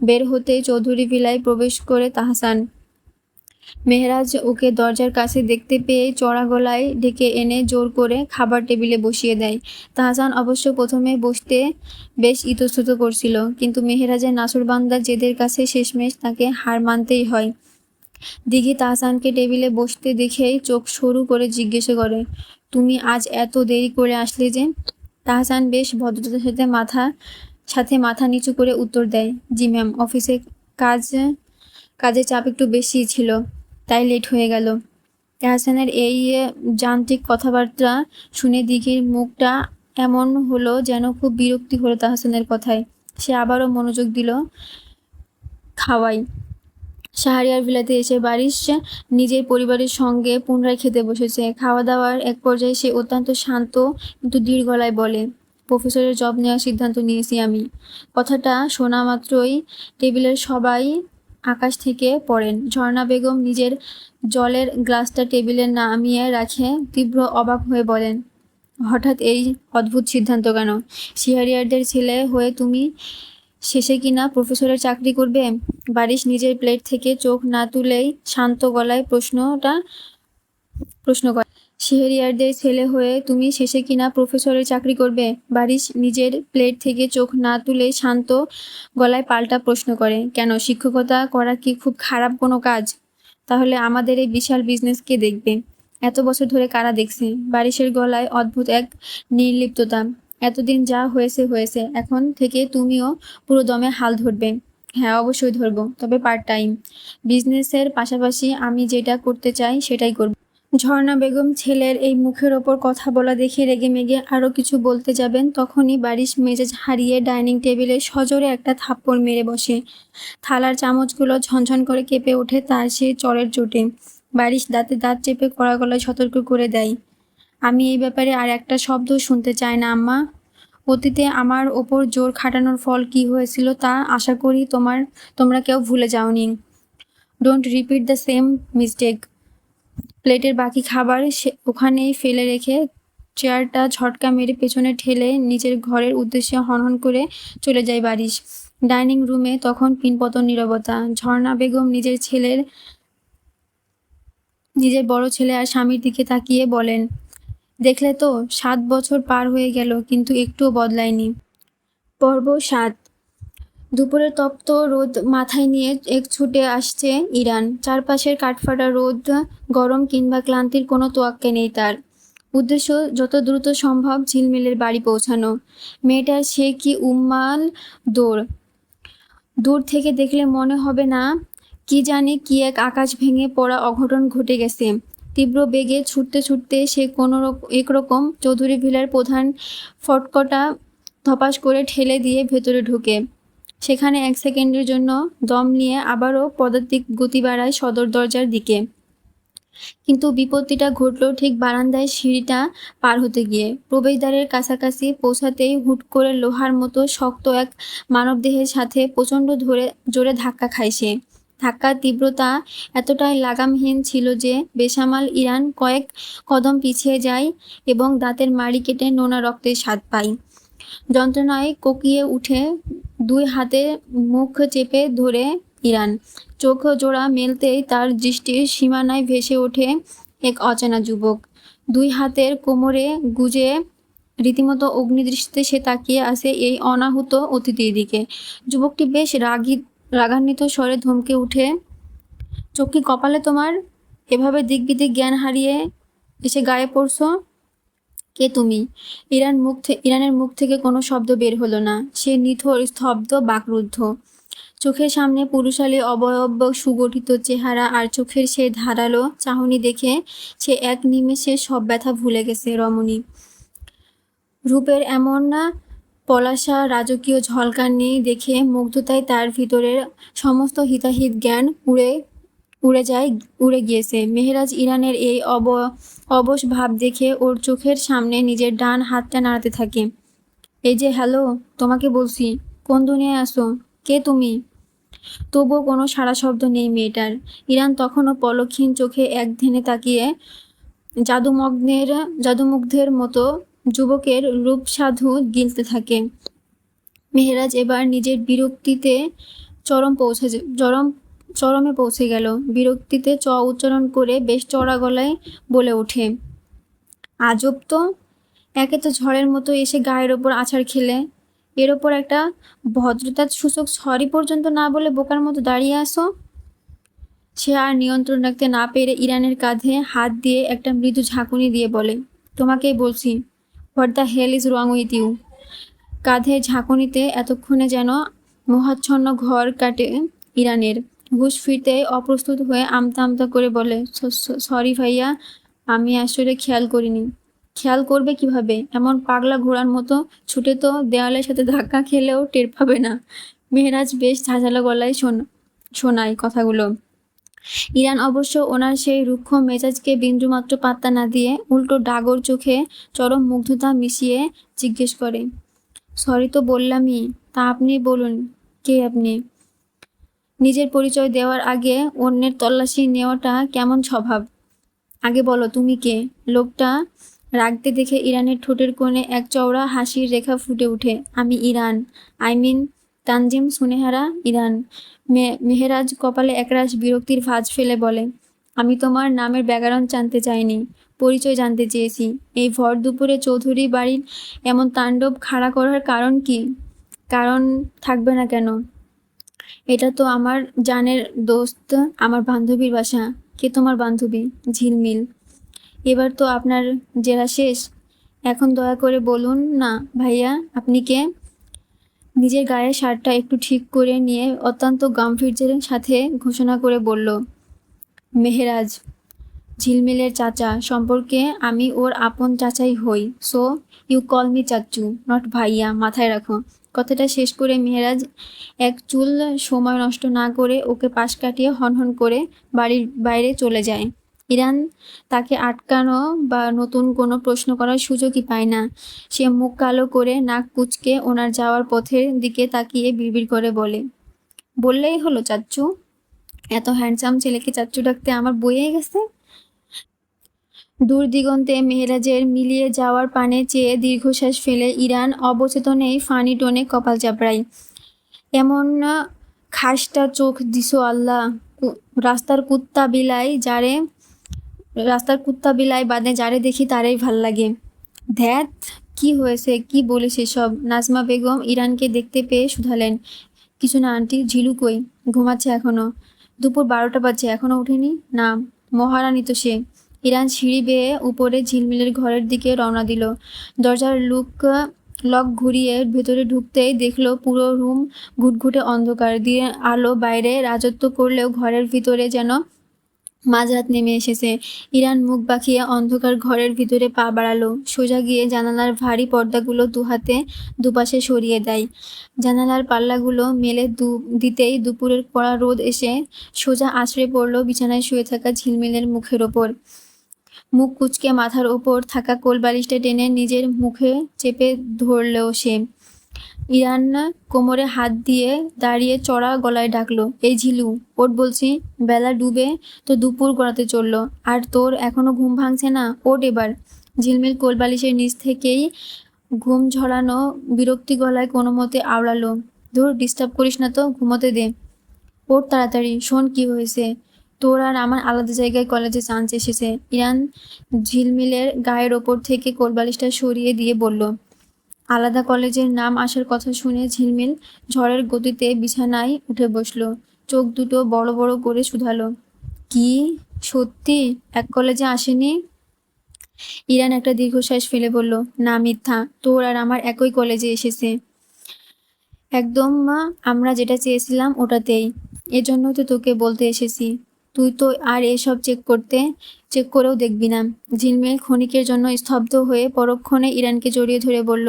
বের হতেই চৌধুরী ভিলায় প্রবেশ করে তাহসান। মেহেরাজ ওকে দরজার কাছে দেখতে পেয়ে চড়া গলায় ডেকে এনে জোর করে খাবার টেবিলে বসিয়ে দেয়। তাহসান অবশ্য প্রথমে বসতে বেশ ইতস্তত করছিল, কিন্তু মেহেরাজের নাছোড়বান্দা জেদের কাছে শেষমেশ তাকে হার মানতেই হয়। দিঘি তাহসানকে টেবিলে বসতে দেখেই চোখ সরু করে জিজ্ঞেস করে, তুমি আজ এত দেরি করে আসলে যে? তাহসান বেশ ভদ্রতার সাথে মাথা নিচু করে উত্তর দেয়, জি ম্যাম, অফিসে কাজের চাপ একটু বেশি ছিল, তাই লেট হয়ে গেল। তাহসানের এই যান্ত্রিক কথাবার্তা শুনে দিঘির মুখটা এমন হলো যেন খুব বিরক্তি হলো তাহসানের কথায়। সে আবারও মনোযোগ দিল খাওয়াই। শাহরিয়ার ভিলাতে এসে বারিশ নিজের পরিবারের সঙ্গে পুনরায় খেতে বসেছে। খাওয়া দাওয়ার এক পর্যায়ে সে অত্যন্ত শান্ত কিন্তু দৃঢ় গলায় বলে, প্রফেসরের জব নেওয়ার সিদ্ধান্ত নিয়েছি আমি। কথাটা শোনা মাত্রই টেবিলের সবাই আকাশ থেকে পড়েন। ঝর্ণা বেগম নিজের জলের গ্লাসটা টেবিলে নামিয়ে রাখে তীব্র অবাক হয়ে বলেন, হঠাৎ এই অদ্ভুত সিদ্ধান্ত কেন? শিহারিয়ারদের ছেলে হয়ে তুমি শেষে কিনা প্রফেসরের চাকরি করবে? বারিশ নিজের প্লেট থেকে চোখ না তুলেই শান্ত গলায় প্রশ্ন করে, শিহারিয়ারদের ছেলে হয়ে তুমি শেষে কিনা প্রফেসরের চাকরি করবে? বারিশ নিজের প্লেট থেকে চোখ না তুলেই শান্ত গলায় পাল্টা প্রশ্ন করে, কেন, শিক্ষকতা করা কি খুব খারাপ কোনো কাজ? তাহলে আমাদের এই বিশাল বিজনেস কে দেখবে? এত বছর ধরে কারা দেখছে? বারিশের গলায় অদ্ভুত এক নির্লিপ্ততা। এতদিন যা হয়েছে হয়েছে, এখন থেকে তুমিও পুরো দমে হাল ধরবে? হ্যাঁ, অবশ্যই ধরবো, তবে পার্ট টাইম। বিজনেসের পাশাপাশি আমি যেটা করতে চাই সেটাই করব। ঝর্ণা বেগম ছেলের এই মুখের ওপর কথা বলা দেখে রেগেমেগে আরও কিছু বলতে যাবেন, তখনই বারিশ মেজাজ হারিয়ে ডাইনিং টেবিলে সজোরে একটা থাপ্পড় মেরে বসে। থালার চামচগুলো ঝনঝন করে কেঁপে ওঠে তার সেই চড়ের চোটে। বারিশ দাঁতে দাঁত চেপে কড়া গলায় সতর্ক করে দেয়, আমি এই ব্যাপারে আর একটা শব্দ শুনতে চাই না আম্মা। অতীতে আমার ওপর জোর খাটানোর ফল কি হয়েছিল তা আশা করি তোমরা কেউ ভুলে যাওনি। Don't repeat the same mistake. প্লেটের বাকি খাবার ওখানেই ফেলে রেখে চেয়ারটা ঝটকা মেরে পেছনে ঠেলে নিজের ঘরের উদ্দেশ্যে হনহন করে চলে যায় বারিশ। ডাইনিং রুমে তখন পিনপতন নীরবতা। ঝর্ণা বেগম নিজের বড় ছেলে আর স্বামীর দিকে তাকিয়ে বলেন, দেখলে তো 7 বছর পার হয়ে গেল কিন্তু একটুও বদলায়নি। পর্ব 7। দুপুরের তপ্ত রোদ মাথায় নিয়ে এক ছুটে আসছে ইরান। চারপাশের কাঠফাটা রোদ, গরম কিংবা ক্লান্তির কোনো তোয়াক্কা নেই তার। উদ্দেশ্য যত দ্রুত সম্ভব ঝিলমিলের বাড়ি পৌঁছানো। মেয়েটার সে কি উম্মাল দৌড়! দূর থেকে দেখলে মনে হবে না কি জানি কি এক আকাশ ভেঙে পড়া অঘটন ঘটে গেছে। তীব্র বেগে ছুটতে ছুটতে সে একরকম চৌধুরী ভিলার প্রধান ফটকটা ধপাস করে ঠেলে দিয়ে ভেতরে ঢুকে। সেখানে 1 সেকেন্ডের জন্য দম নিয়ে আবারও পদাতিক গতি বাড়ায় সদর দরজার দিকে। কিন্তু বিপত্তিটা ঘটল ঠিক বারান্দায় সিঁড়িটা পার হতে গিয়ে। প্রবেশদ্বারের কাছাকাছি পৌঁছাতেই হুট করে লোহার মতো শক্ত এক মানবদেহের সাথে প্রচণ্ড জোরে ধাক্কা খায় সে। ধাক্কার তীব্রতা এতটাই লাগামহীন ছিল যে বেসামাল ইরান কয়েক কদম পিছিয়ে যায় এবং দাঁতের মাড়ি কেটে নোনা রক্তের স্বাদ পায়। যন্ত্রণায় কোকিয়ে উঠে 2 হাতে মুখ চেপে ধরে ইরান। চোখ জোড়া মেলতেই তার দৃষ্টির সীমানায় ভেসে ওঠে এক অচেনা যুবক। 2 হাতের কোমরে গুজে রীতিমতো অগ্নিদৃষ্টিতে সে তাকিয়ে আছে এই অনাহুত অতিথির দিকে। যুবকটি বেশ রাগান্বিত স্বরে ধমকে উঠে, চোখ কি কপালে তোমার? এভাবে দিকবিদিক জ্ঞান হারিয়ে এসে গায়ে পড়ছো? কে তুমি? ইরানের মুখ থেকে কোনো শব্দ বের হলো না। সে নিথর, স্তব্ধ, বাকরুদ্ধ। চোখের সামনে পুরুষালী অবয়ব, সুগঠিত চেহারা আর চোখের সেই ধারালো চাহনি দেখে সে এক নিমেষে সব ব্যথা ভুলে গেছে। রমণী রূপের এমন পলাশা রাজকীয় ঝলকানি দেখে মুগ্ধতায় তার ভিতরের সমস্ত হিতাহিত জ্ঞান উড়ে গিয়েছে। মেহেরাজ ইরানের এই অবশ ভাব দেখে ওর চোখের সামনে নিজের ডান হাতটা নাড়াতে থাকে। এই যে, হ্যালো, তোমাকে বলছি, কোন দুনিয়ায় আসো? কে তুমি? তবুও কোনো সাড়া শব্দ নেই মেয়েটার। ইরান তখনও পলকহীন চোখে এক ধ্যানে তাকিয়ে জাদুমুগ্ধের মতো যুবকের রূপসাধু গিলতে থাকে। মেহেরাজ এবার নিজের বিরক্তিতে চরমে পৌঁছে গেল। বিরক্তিতে উচ্চারণ করে বেশ চড়া গলায় বলে ওঠে, আজব তো! একে তো ঝড়ের মতো এসে গায়ের ওপর আছাড় খেলে, এর ওপর একটা ভদ্রতার সূচক সরি পর্যন্ত না বলে বোকার মতো দাঁড়িয়ে আসো। সে আর নিয়ন্ত্রণ রাখতে না পেরে ইরানের কাঁধে হাত দিয়ে একটা মৃদু ঝাঁকুনি দিয়ে বলে, তোমাকেই বলছি, what the hell is wrong with you? কাঁধের ঝাঁকুনিতে এতক্ষণে যেন মোহাচ্ছন্ন ঘর কাটে ইরানের। হুঁশ ফিরতে অপ্রস্তুত হয়ে আমতা আমতা করে বলে, সরি ভাইয়া, আমি আসলে খেয়াল করিনি। খেয়াল করবে কিভাবে? এমন পাগলা ঘোড়ার মতো ছুটে তো দেওয়ালের সাথে ধাক্কা খেলেও টের পাবে না। মেহেরাজ বেশ ঝাঁঝালো গলায় শোনায় কথাগুলো। ইরান অবশ্য ওনার সেই রুক্ষ মেজাজকে বিন্দুমাত্র পাত্তা না দিয়ে উল্টো ডাগর চোখে চরম মুগ্ধতা মিশিয়ে জিজ্ঞেস করে, সরি তো বললামই, তা আপনি বলুন, কে আপনি? নিজের পরিচয় দেওয়ার আগে অন্যের তল্লাশি নেওয়াটা কেমন স্বভাব? আগে বলো তুমি কে? লোকটা রাগতে দেখে ইরানের ঠোঁটের কোণে এক চওড়া হাসির রেখা ফুটে ওঠে। আমি ইরান, তানজিম সুনেহারা ইরান। মেহেরাজ কপালে একরাশ বিরক্তির ভাঁজ ফেলে বলে, আমি তোমার নামের ব্যাকরণ জানতে চাইনি, পরিচয় জানতে চেয়েছি। এই ভর দুপুরে চৌধুরী বাড়ির এমন তাণ্ডব খাড়া করার কারণ কি? কারণ থাকবে না কেন? এটা তো আমার জানের দোস্ত, আমার বান্ধবীর বাসা। কে তোমার বান্ধবী? ঝিলমিল। এবার তো আপনার জেরা শেষ। এখন দয়া করে বলুন না ভাইয়া, আপনি কে? নিজের গায়ের শার্টটা একটু ঠিক করে নিয়ে অত্যন্ত গাম্ভীর্যের সাথে ঘোষণা করে বলল, মেহেরাজ, ঝিলমিলের চাচা। সম্পর্কে আমি ওর আপন চাচাই হই। সো ইউ কল মি চাচ্চু, নট ভাইয়া, মাথায় রাখো। কথাটা শেষ করে মেহেরাজ এক চুল সময় নষ্ট না করে ওকে পাশ কাটিয়ে হনহন করে বাড়ির বাইরে চলে যায়। ইরান তাকে আটকানো বা নতুন কোনো প্রশ্ন করার সুযোগই পায় না। সে মুখ কালো করে নাক কুঁচকে ওনার যাওয়ার পথের দিকে তাকিয়ে বিড়বিড় করে বললেই হলো চাচ্চু। এত হ্যান্ডসাম ছেলেকে চাচ্চু ডাকতে আমার বইয়ে গেছে। দূর দিগন্তে মেহেরাজের মিলিয়ে যাওয়ার পানে চেয়ে দীর্ঘশ্বাস ফেলে ইরান অবচেতনেই ফানি টোনে কপাল চাপড়ায়। এমন খাসটা চোখ দিছো আল্লাহ, রাস্তার কুত্তা বিলাই বাদে যারে দেখি তারেই ভাল লাগে। ধ্যাত, কি হয়েছে, কি বলিস এসব? নাজমা বেগম ইরানকে দেখতে পেয়ে শুধালেন। কিছু না আন্টি। ঝিলু কই? ঘুমাচ্ছে এখনো। দুপুর 12টা বাজে, এখনো ওঠেনি? না, মহারানী তো সে। ইরান সিঁড়ি বেয়ে উপরে ঝিলমিলের ঘরের দিকে রওনা দিল। দরজার লক ঘুরিয়ে ভেতরে ঢুকতেই দেখলো পুরো রুম ঘুটঘুটে অন্ধকার। দিয়ে আলো বাইরে রাজত্ব করলেও ঘরের ভিতরে যেন মাঝরাত নেমে এসেছে। ইরান মুখ বাঁকিয়ে অন্ধকার ঘরের ভিতরে পা বাড়ালো। সোজা গিয়ে জানালার ভারী পর্দাগুলো দুহাতে দুপাশে সরিয়ে দেয়। জানালার পাল্লাগুলো মেলে দিতেই দুপুরের কড়া রোদ এসে সোজা আছড়ে পড়ল বিছানায় শুয়ে থাকা ঝিলমিলের মুখের ওপর। মুখ কুঁচকে মাথার ওপর থাকা কোলবালিশটা টেনে নিজের মুখে চেপে ধরল সে। ইরান কোমরে হাত দিয়ে দাঁড়িয়ে চড়া গলায় ডাকলো, এই ঝিলু, ওঠ বলছি। বেলা ডুবে তো দুপুর গড়াতে চললো, আর তোর এখনো ঘুম ভাঙছে না? ওঠ এবার। ঝিলমিল কোলবালিশের নিচ থেকেই ঘুম ঝরানো বিরক্তি গলায় কোনো মতে আওড়ালো, ধুর, ডিস্টার্ব করিস না তো, ঘুমোতে দে। ওঠ তাড়াতাড়ি। শোন কি হয়েছে, তোর আর আমার আলাদা জায়গায় কলেজে চান্স এসেছে। ইরান ঝিলমিলের গায়ের ওপর থেকে কোলবালিশটা সরিয়ে দিয়ে বলল। আলাদা কলেজের নাম আসার কথা শুনে ঝিলমিল ঝড়ের গতিতে বিছানায় উঠে বসলো। চোখ দুটো বড় বড় করে শুধালো, কি সত্যি এক কলেজে আসেনি? ইরান একটা দীর্ঘশ্বাস ফেলে বলল, না, মিথ্যা, তোর আর আমার একই কলেজে এসেছে। একদম আমরা যেটা চেয়েছিলাম ওটাতেই। এজন্যই তো তোকে বলতে এসেছি। তুই তো আর এসব চেক করেও দেখবি না। ঝিলমিল ক্ষণিকের জন্য স্তব্ধ হয়ে পরক্ষণে ইরানকে জড়িয়ে ধরে বলল,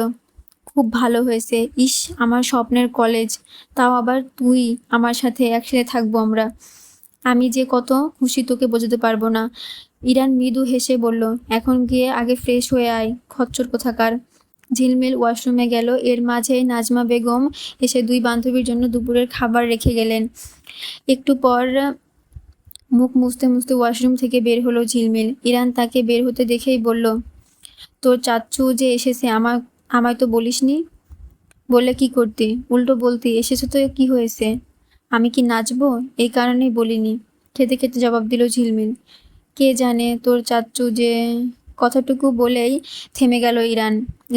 খুব ভালো হয়েছে। ইস, আমার স্বপ্নের কলেজ, তাও আবার তুই আমার সাথে, একসাথে থাকবো আমরা। আমি যে কত খুশি তোকে বোঝাতে পারবো না। ইরান মৃদু হেসে বলল, এখন গিয়ে আগে ফ্রেশ হয়ে আয়, খচ্চর কোথাকার। ঝিলমিল ওয়াশরুমে গেল। এর মাঝেই নাজমা বেগম এসে দুই বান্ধবীর জন্য দুপুরের খাবার রেখে গেলেন। একটু পর মুখ মুছতে মুছতে ওয়াশরুম থেকে বের হলো ঝিলমিল। ইরান তাকে বের হতে দেখেই বলল, তোর চাচ্চু যে এসেছে আমায় তো বলিসনি। বললে কি করতি? উল্টো বলতি, এসেছে তো কি হয়েছে? আমি কি নাচবো? এই কারণেই বলিনি। খেতে খেতে জবাব দিল ঝিলমিল, কে জানে তোর চাচ্চু যে। কথাটুকু বলেই থেমে গেল ইরান।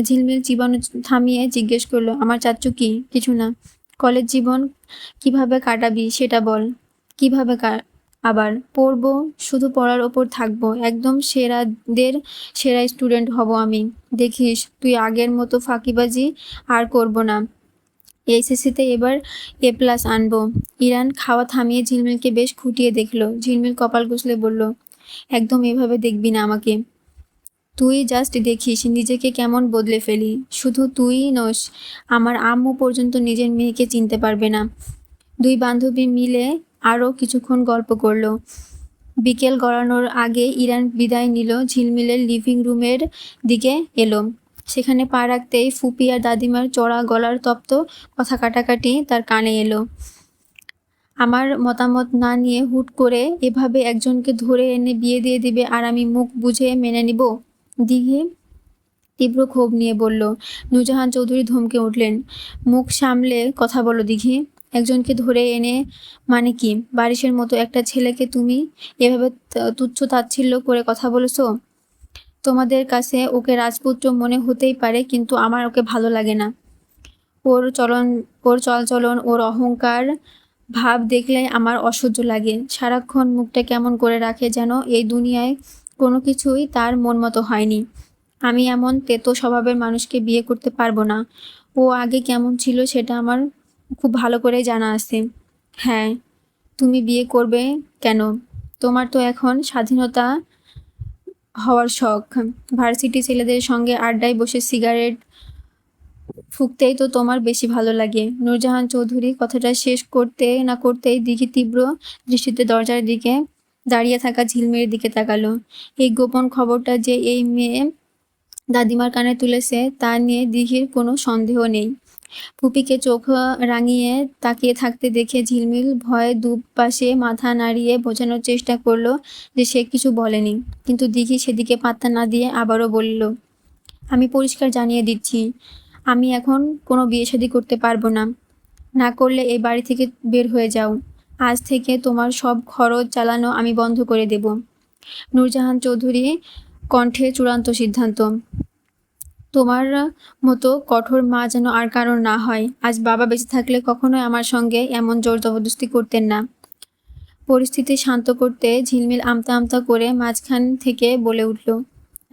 ঝিলমিল জীবন থামিয়ে জিজ্ঞেস করলো, আমার চাচ্চু কি? কিছু না। কলেজ জীবন কিভাবে কাটাবি সেটা বল। কিভাবে আবার পড়বো, শুধু পড়ার ওপর থাকবো, একদম সেরা স্টুডেন্ট হব আমি। দেখিস, তুই আগের মতো ফাঁকিবাজি আর করব না। এইচএসসিতে এবার A+ আনবো। ইরান খাওয়া থামিয়ে ঝিলমিলকে বেশ খুঁটিয়ে দেখলো। ঝিলমিল কপাল কুঁচলে বলল, একদম এভাবে দেখবি না আমাকে। তুই জাস্ট দেখিস নিজেকে কেমন বদলে ফেলি। শুধু তুই নস, আমার আম্মু পর্যন্ত নিজের মেয়েকে চিনতে পারবে না। দুই বান্ধবী মিলে আরও কিছুক্ষণ গল্প করলো। বিকেল গড়ানোর আগে ইরান বিদায় নিল। ঝিলমিলের লিভিং রুমের দিকে এলো। সেখানে পা রাখতেই ফুপি আর দাদিমার চড়া গলার তপ্ত কথা কাটাকাটি তার কানে এলো। আমার মতামত না নিয়ে হুট করে এভাবে একজনকে ধরে এনে বিয়ে দিয়ে দিবে আর আমি মুখ বুঝে মেনে নিব? দিঘি তীব্র ক্ষোভ নিয়ে বলল। নূরজাহান চৌধুরী ধমকে উঠলেন, মুখ সামলে কথা বলো দিঘি। একজনকে ধরে এনে মানে কি? বারিশের মতো একটা ছেলেকে তুমি এভাবে তুচ্ছ তাচ্ছিল্য করে কথা বলেছো? তোমাদের কাছে ওকে রাজপুত্র মনে হতেই পারে, কিন্তু আমার ওকে ভালো লাগে না। ওর চালচলন, ওর অহংকার ভাব দেখলে আমার অসহ্য লাগে। সারাক্ষণ মুখটা কেমন করে রাখে, যেন এই দুনিয়ায় কোনো কিছুই তার মন মতো হয়নি। আমি এমন তেতো স্বভাবের মানুষকে বিয়ে করতে পারবো না। ও আগে কেমন ছিল সেটা আমার খুব ভালো করে জানা আছে। হ্যাঁ, তুমি বিয়ে করবে কেন? তোমার তো এখন স্বাধীনতা হওয়ার শখ। ভার্সিটি ছেলেদের সঙ্গে আড্ডায় বসে সিগারেট ফুঁকতেই তো তোমার বেশি ভালো লাগে। নূরজাহান চৌধুরী কথাটা শেষ করতে না করতেই দিঘি তীব্র দৃষ্টিতে দরজার দিকে দাঁড়িয়ে থাকা ঝিলমিলের দিকে তাকালো। এই গোপন খবরটা যে এই মেয়ে দাদিমার কানে তুলেছে তা নিয়ে দিঘির কোনো সন্দেহ নেই। ফুপিকে চোখ রাঙিয়ে তাকিয়ে থাকতে দেখে ঝিলমিল ভয়ে দুপাশে মাথা নাড়িয়ে বোঝানোর চেষ্টা করলো যে সে কিছু বলেনি, কিন্তু দিঘি সেদিকে পাত্তা না দিয়ে আবারও বলল, আমি পরিষ্কার জানিয়ে দিচ্ছি, আমি এখন কোনো বিয়ে শাদী করতে পারবো না। না করলে এই বাড়ি থেকে বের হয়ে যাও। আজ থেকে তোমার সব খরচ চালানো আমি বন্ধ করে দেব। নূরজাহান চৌধুরী কণ্ঠে চূড়ান্ত সিদ্ধান্ত। তোমার মতো কঠোর মা যেন আর কারোর না হয়। আজ বাবা বেঁচে থাকলে কখনোই আমার সঙ্গে এমন জোর জবরদস্তি করতেন না। পরিস্থিতি শান্ত করতে ঝিলমিল আমতা আমতা করে মাঝখান থেকে বলে উঠল,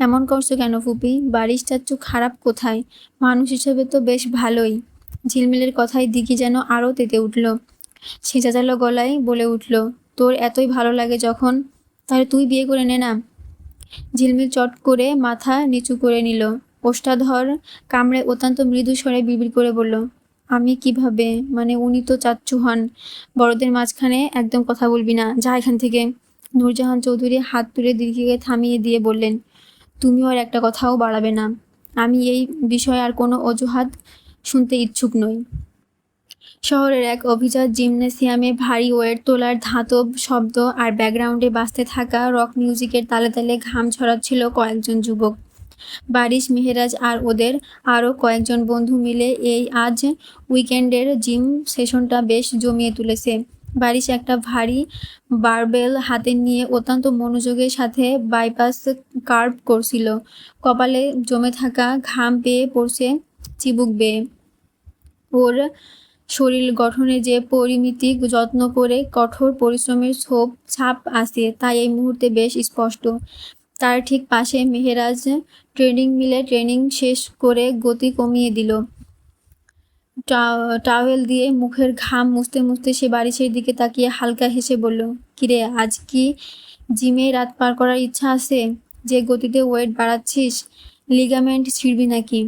এমন করছো কেন ফুপি? বারিশ চাচ্চু খারাপ কোথায়? মানুষ হিসেবে তো বেশ ভালোই। ঝিলমিলের কথায় দিঘি যেন আরও তেতে উঠল। সে চেঁচালো গলায় বলে উঠল, তোর এতই ভালো লাগে যখন, তাহলে তুই বিয়ে করে নে না। ঝিলমিল চট করে মাথা নিচু করে নিল। ওষ্ঠাধর কামড়ে অত্যন্ত মৃদু স্বরে বিড়বিড় করে বলল, আমি কিভাবে? মানে উনি তো চাচ্চু হন। বড়দের মাঝখানে একদম কথা বলবি না, যা এখান থেকে। নূরজাহান চৌধুরী হাত তুলে দিঘিকে থামিয়ে দিয়ে বললেন, তুমিও আর একটা কথাও বাড়াবে না। আমি এই বিষয়ে আর কোনো অজুহাত শুনতে ইচ্ছুক নই। শহরের এক অভিজাত জিমনেসিয়ামে ভারী ওয়েট তোলার ধাতব শব্দ আর ব্যাকগ্রাউন্ডে বাজতে থাকা রক মিউজিকের তালে তালে ঘাম ছড়াচ্ছিল কয়েকজন যুবক। বারিশ, মেহেরাজ আর ওদের আরও কয়েকজন বন্ধু মিলে এই আজ উইকেন্ডের জিম সেশনটা বেশ জমিয়ে তুলেছে। বারিশ একটা ভারী বারবেল হাতে নিয়ে অত্যন্ত মনোযোগের সাথে বাইপাস কার্ভ করছিল। কপালে জমে থাকা ঘাম পেয়ে পড়ছে চিবুক বেয়ে। ওর শরীর গঠনে যে পরিমিতি যত্ন করে কঠোর পরিশ্রমের ছাপ আছে তা এই মুহূর্তে বেশ স্পষ্ট। তার ঠিক পাশে মেহেরাজ ট্রেনিং মিলে ট্রেনিং শেষ করে গতি কমিয়ে দিল। টাওয়েল দিয়ে মুখের ঘাম মুছতে মুছতে সে বারিশের দিকে তাকিয়ে হালকা হেসে বলল, কিরে, আজ কি জিমে রাত পার করার ইচ্ছা আছে? যে গতিতে ওয়েট বাড়াচ্ছিস, লিগামেন্ট ছিঁড়বি নাকি?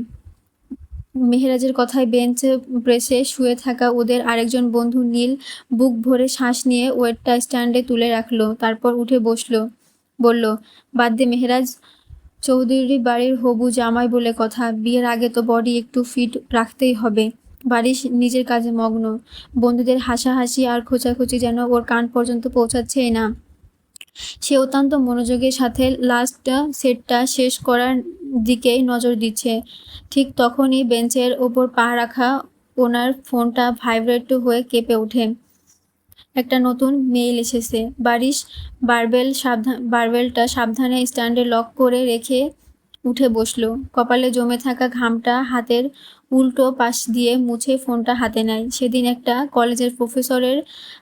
মেহেরাজের কথায় বেঞ্চ প্রেসে শুয়ে থাকা ওদের আরেকজন বন্ধু নীল বুক ভরে শ্বাস নিয়ে ওয়েটটা স্ট্যান্ডে তুলে রাখলো। তারপর উঠে বসলো। বলল, বাদ দে মেহেরাজ, চৌধুরী বাড়ির হবু জামাই বলে কথা, বিয়ের আগে তো বডি একটু ফিট রাখতেই হবে। বারিশ নিজের কাজে মগ্ন। বন্ধুদের হাসাহাসি আর খোঁচাখুচি যেন ওর কান পর্যন্ত পৌঁছাচ্ছেই না। সে অত্যন্ত মনোযোগের সাথে লাস্ট সেটটা শেষ করার দিকেই নজর দিচ্ছে। ঠিক তখনই বেঞ্চের ওপর পা রাখা ওনার ফোনটা ভাইব্রেট হয়ে কেঁপে ওঠে। একটা নতুন মেইল এসেছে। বারিশ বারবেলটা সাবধানে স্ট্যান্ডে লক করে রেখে উঠে বসলো। কপালে জমে থাকা ঘামটা হাতের উল্টো পাশ দিয়ে মুছে ফোনটা হাতে নেয়। সেদিন একটা কলেজের প্রফেসরের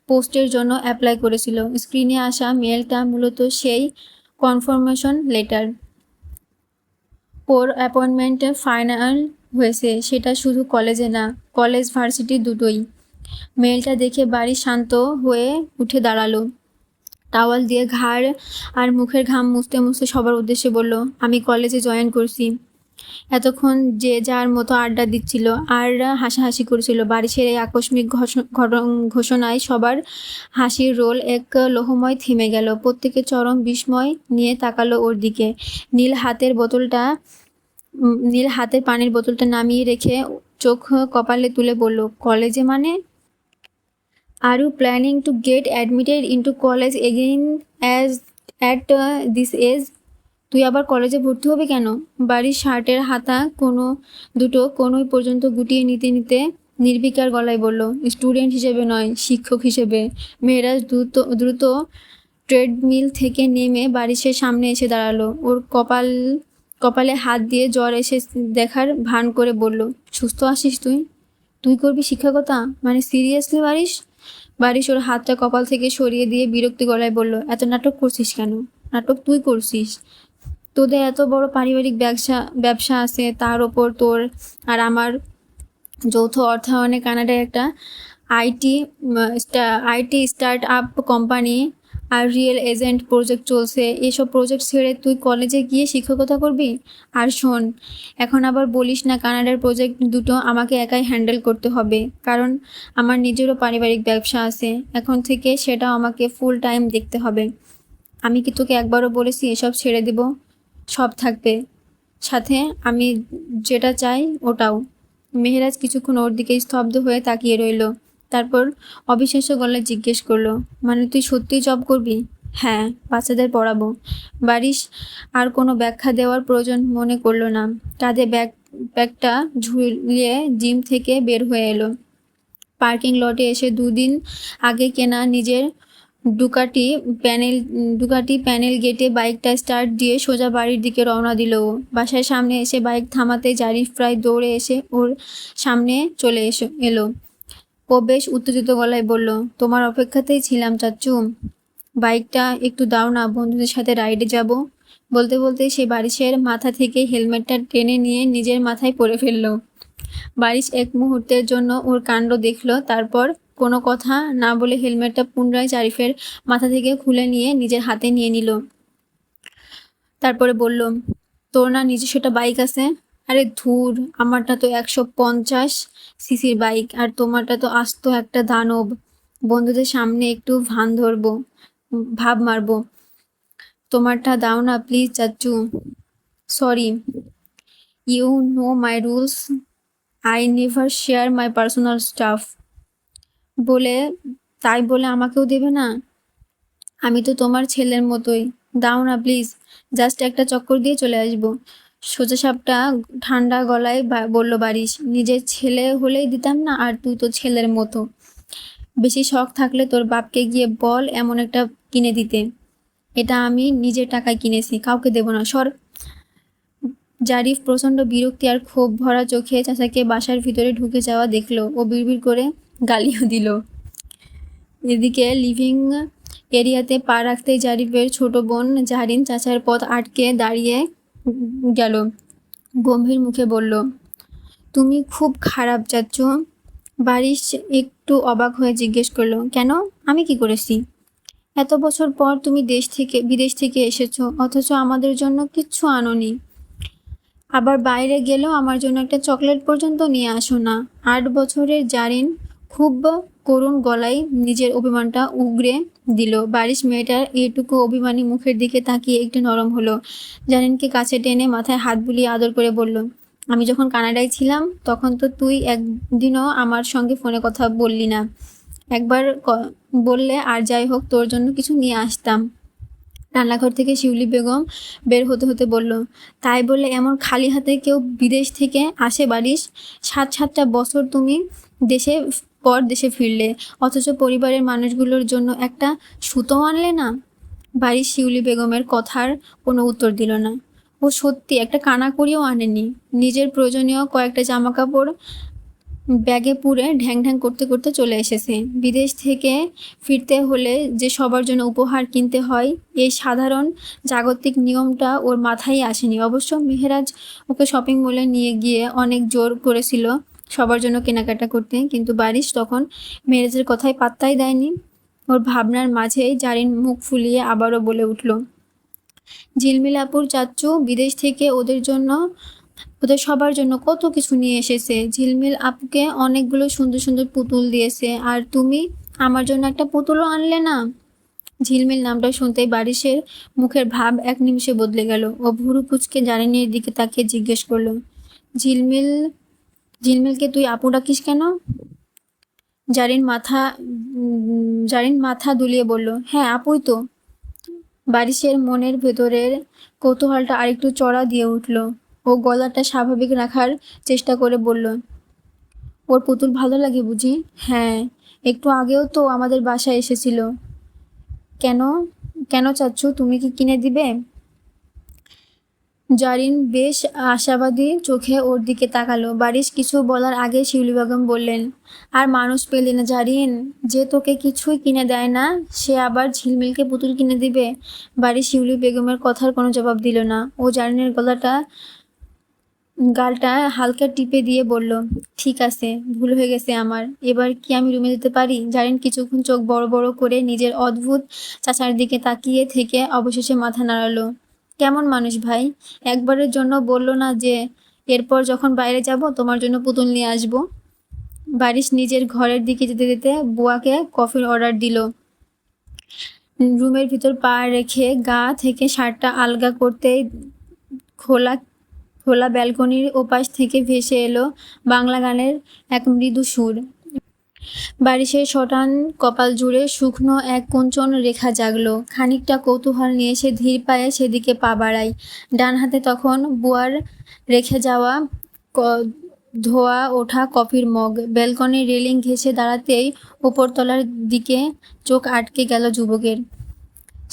পোস্টের জন্য অ্যাপ্লাই করেছিল। স্ক্রিনে আসা মেলটা মূলত সেই কনফার্মেশন লেটার। ওর অ্যাপয়েন্টমেন্ট ফাইনাল হয়েছে, সেটা শুধু কলেজে না, কলেজ ভার্সিটি দুটোই। মেলটা দেখে বাড়ি শান্ত হয়ে উঠে দাঁড়ালো। টাওয়াল দিয়ে ঘাড় আর মুখের ঘাম মুছতে মুছতে সবার উদ্দেশ্যে বলল, আমি কলেজে জয়েন করছি। এতক্ষণ যে যার মতো আড্ডা দিচ্ছিল আর হাসাহাসি করেছিল। বারিশের এই আকস্মিক ঘোষণায় সবার হাসির রোল এক লোহময় থেমে গেল। প্রত্যেকে চরম বিস্ময় নিয়ে তাকালো ওর দিকে। নীল হাতের পানির বোতলটা নামিয়ে রেখে চোখ কপালে তুলে বলল, কলেজে মানে? Are you planning to get admitted into college again at this age? তুই আবার কলেজে ভর্তি হবি কেন? বাড়ির শার্টের হাতা দুটো কোনোই পর্যন্ত গুটিয়ে নিতে নিতে নির্বিকার গলায় বলল, স্টুডেন্ট হিসেবে নয়, শিক্ষক হিসেবে। মেয়েরাজ দ্রুত ট্রেডমিল থেকে নেমে বারিশের সামনে এসে দাঁড়ালো। ওর কপালে হাত দিয়ে জ্বর এসে দেখার ভান করে বলল, সুস্থ আছিস তুই? তুই করবি শিক্ষকতা? মানে সিরিয়াসলি বারিশ? বারিশ ওর হাতটা কপাল থেকে সরিয়ে দিয়ে বিরক্তি গলায় বলল, এত নাটক করছিস কেন? নাটক তুই করছিস। তোদের এত বড় পারিবারিক ব্যবসা আছে, তার ওপর তোর আর আমার যৌথ অর্থায়নে কানাডায় একটা আইটি স্টার্ট আপ কোম্পানি আর রিয়েল এজেন্ট প্রজেক্ট চলছে। এসব প্রজেক্ট ছেড়ে তুই কলেজে গিয়ে শিক্ষকতা করবি? আর শোন, এখন আবার বলিস না কানাডার প্রজেক্ট দুটো আমাকে একাই হ্যান্ডেল করতে হবে, কারণ আমার নিজেরও পারিবারিক ব্যবসা আছে। এখন থেকে সেটাও আমাকে ফুল টাইম দেখতে হবে। আমি কি তোকে একবারও বলেছি এসব ছেড়ে দেব? সব থাকবে, সাথে আমি যেটা চাই ওটাও। মেহেরাজ কিছুক্ষণ ওর দিকে স্তব্ধ হয়ে তাকিয়ে রইল। তারপর অবিশ্বাস্য গলায় জিজ্ঞেস করলো, মানে তুই সত্যিই জব করবি? হ্যাঁ, বাচ্চাদের পড়াবো। বারিশ আর কোনো ব্যাখ্যা দেওয়ার প্রয়োজন মনে করলো না। কাঁধে ব্যাগটা ঝুলিয়ে জিম থেকে বের হয়ে এলো। পার্কিং লটে এসে 2 দিন আগে কেনা নিজের ডুকাটি প্যানেল গেটে বাইকটা স্টার্ট দিয়ে সোজা বাড়ির দিকে রওনা দিল ও। বাসার সামনে এসে বাইক থামাতে জারিফ প্রায় দৌড়ে এসে ওর সামনে চলে এলো। ও বেশ উত্তেজিত গলায় বলল, তোমার অপেক্ষাতেই ছিলাম চাচ্চু, বাইকটা একটু দাও না, বন্ধুদের সাথে রাইডে যাব। বলতে বলতে সে বারিশের মাথা থেকে হেলমেটটা টেনে নিয়ে নিজের মাথায় পরে ফেলল। বারিশ এক মুহূর্তের জন্য ওর কাণ্ড দেখল, তারপর কোনো কথা না বলে হেলমেটটা পুনরায় জারিফের মাথা থেকে খুলে নিয়ে নিজের হাতে নিয়ে নিল। তারপরে বলল, তোর না নিজস্ব একটা বাইক আছে? আরে ধুর, আমারটা তো 150 সিসির বাইক, আর তোমারটা তো আস্ত একটা দানব। বন্ধুদের সামনে একটু ভাব মারবো। তোমারটা দাও না প্লিজ চাচ্চু। Sorry, you know my rules, I never share my personal stuff. তাই বলে আমাকেও দেবে না? আমি তো তোমার ছেলের মতোই, দাও না প্লিজ, জাস্ট একটা চক্কর দিয়ে চলে আসবো। সোজাসাপটা ঠান্ডা গলায় বলল বারিশ, নিজের ছেলে হলেই দিতাম না, আর তুই তো ছেলের মতো। বেশি শখ থাকলে তোর বাপকে গিয়ে বল এমন একটা কিনে দিতে। এটা আমি নিজের টাকায় কিনেছি, কাউকে দেব না, সর। জারিফ প্রচণ্ড বিরক্তি আর ক্ষোভ ভরা চোখে চাচাকে বাসার ভিতরে ঢুকে যাওয়া দেখলো। ও বিড়বিড় করে গালিও দিল। এদিকে লিভিং এরিয়াতে পা রাখতেই জারিফের ছোট বোন জারিন চাচার পথ আটকে দাঁড়িয়ে গেল। গম্ভীর মুখে বলল, তুমি খুব খারাপ চাচ্চু। বারিশ একটু অবাক হয়ে জিজ্ঞেস করলো, কেন, আমি কি করেছি? এত বছর পর তুমি বিদেশ থেকে এসেছো, অথচ আমাদের জন্য কিচ্ছু আনোনি। আবার বাইরে গেলেও আমার জন্য একটা চকলেট পর্যন্ত নিয়ে আসো না। 8 বছরের জারিন খুব করুণ গলায় নিজের অভিমানটা উগরে দিল। বারিশ মেয়েটার এইটুকু অভিমানী মুখের দিকে তাকিয়ে একটু নরম হলো। জারিনকে কাছে টেনে মাথায় হাত বুলিয়ে আদর করে বলল, আমি যখন কানাডায় ছিলাম তখন তো তুই একদিনও আমার সঙ্গে ফোনে কথা বললি না। একবার বললে আর যাই হোক, তোর জন্য কিছু নিয়ে আসতাম। রান্নাঘর থেকে শিউলি বেগম বের হতে হতে বলল, তাই বলে এমন খালি হাতে কেউ বিদেশ থেকে আসে বারিশ? 7-7টা বছর তুমি দেশে ফিরলে, অথচ পরিবারের মানুষগুলোর জন্য একটা সুতো আনলে না। বারিশ শিউলি বেগমের কথার কোনো উত্তর দিল না। ও সত্যি একটা কানাকড়িও আনেনি। নিজের প্রয়োজনীয় কয়েকটা জামা কাপড় ব্যাগে পুরে ঢ্যাং ঢ্যাং করতে করতে চলে এসেছে। বিদেশ থেকে ফিরতে হলে যে সবার জন্য উপহার কিনতে হয়, এই সাধারণ জাগতিক নিয়মটা ওর মাথায় আসেনি। অবশ্য মেহেরাজ ওকে শপিং মলে নিয়ে গিয়ে অনেক জোর করেছিল সবার জন্য কেনাকাটা করতে, কিন্তু বারিশ তখন মেহেরাজের কথায় পাত্তাই দেয়নি। ওর ভাবনার মাঝেই জারিন মুখ ফুলিয়ে আবারও বলে উঠল, ঝিলমিল আপুর চাচ্চু বিদেশ থেকে ওদের সবার জন্য কত কিছু নিয়ে এসেছে। ঝিলমিল আপুকে অনেকগুলো সুন্দর সুন্দর পুতুল দিয়েছে, আর তুমি আমার জন্য একটা পুতুলও আনলে না। ঝিলমিল নামটা শুনতেই বারিশের মুখের ভাব এক নিমিষে বদলে গেল। ও ভুরু কুচকে জারিনের দিকে তাকিয়ে জিজ্ঞেস করলো, ঝিলমিলকে তুই আপু ডাকিস কেন? জারিন মাথা দুলিয়ে বলল, হ্যাঁ আপুই তো। বারিশের মনের ভেতরের কৌতূহলটা আরেকটু চড়া দিয়ে উঠল। ও গলাটা স্বাভাবিক রাখার চেষ্টা করে বলল, ওর পুতুল ভালো লাগে বুঝি? হ্যাঁ, একটু আগেও তো আমাদের বাসায় এসেছিল। কেন কেন চাচ্ছু, তুমি কি কিনে দিবে? জারিন বেশ আশাবাদী চোখে ওর দিকে তাকালো। বারিশ কিছু বলার আগে শিউলি বেগম বললেন, আর মানুষ পেলে না জারিন, যে তোকে কিছুই কিনে দেয় না সে আবার ঝিলমিলকে পুতুল কিনে দিবে? বারিশ শিউলি বেগমের কথার কোনো জবাব দিল না। ও জারিনের গালটা হালকা টিপে দিয়ে বলল, ঠিক আছে, ভুল হয়ে গেছে আমার, এবার কি আমি রুমে যেতে পারি? জারিন কিছুক্ষণ চোখ বড় বড় করে নিজের অদ্ভুত চাচার দিকে তাকিয়ে থেকে অবশেষে মাথা নাড়ালো। কেমন মানুষ ভাই, একবারের জন্য বললো না যে এরপর যখন বাইরে যাব তোমার জন্য পুতুল নিয়ে আসবো? বারিশ নিজের ঘরের দিকে যেতে যেতে বুয়াকে কফির অর্ডার দিল। রুমের ভিতর পা রেখে গা থেকে শার্টটা আলগা করতেই খোলা ব্যালকনির ওপাশ থেকে ভেসে এলো বাংলা গানের এক মৃদু সুর। বারিশের শটান কপাল জুড়ে শুকনো এক কুঞ্চন রেখা জাগলো। খানিকটা কৌতূহল নিয়ে সে ধীর পায়ে সেদিকে পা বাড়ায়। ডান হাতে তখন বুয়ার রেখে যাওয়া ধোয়া ওঠা কফির মগ। ব্যালকনির রেলিং ঘেঁষে দাঁড়াতেই ওপরতলার দিকে চোখ আটকে গেল যুবকের।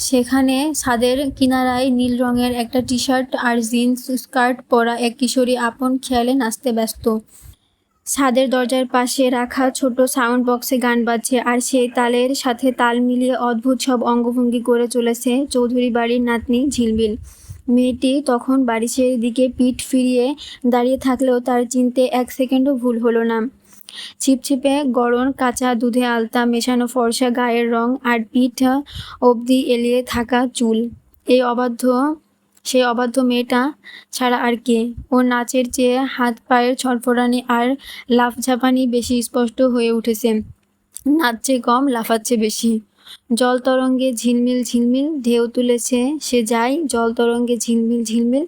সেখানে ছাদের কিনারায় নীল রঙের একটা টি শার্ট আর জিন্স স্কার্ট পরা এক কিশোরী আপন খেয়ালে নাচতে ব্যস্ত। ছাদের দরজার পাশে রাখা ছোট সাউন্ড বক্সে গান বাজছে, আর সেই তালের সাথে তাল মিলিয়ে অদ্ভুত সব অঙ্গভঙ্গি করে চলেছে চৌধুরী বাড়ির নাতনি ঝিলমিল। মেয়েটি তখন বারিশের দিকে পিঠ ফিরিয়ে দাঁড়িয়ে থাকলেও তার চিনতে এক সেকেন্ডও ভুল হলো না। ছিপছিপে গরম কাঁচা দুধে আলতা মেশানো ফর্সা গায়ের রং আর পিঠ অবধি এলিয়ে থাকা চুল। সেই অবাধ্য মেয়েটা ছাড়া আর কে? ওর নাচের চেয়ে হাত পায়ের ছটফটানি আর লাফঝাপানি বেশি স্পষ্ট হয়ে উঠেছে। নাচছে কম, লাফাচ্ছে বেশি। জল তরঙ্গে ঝিলমিল ঝিলমিল ঢেউ তুলেছে সে যায়, জল তরঙ্গে ঝিলমিল ঝিলমিল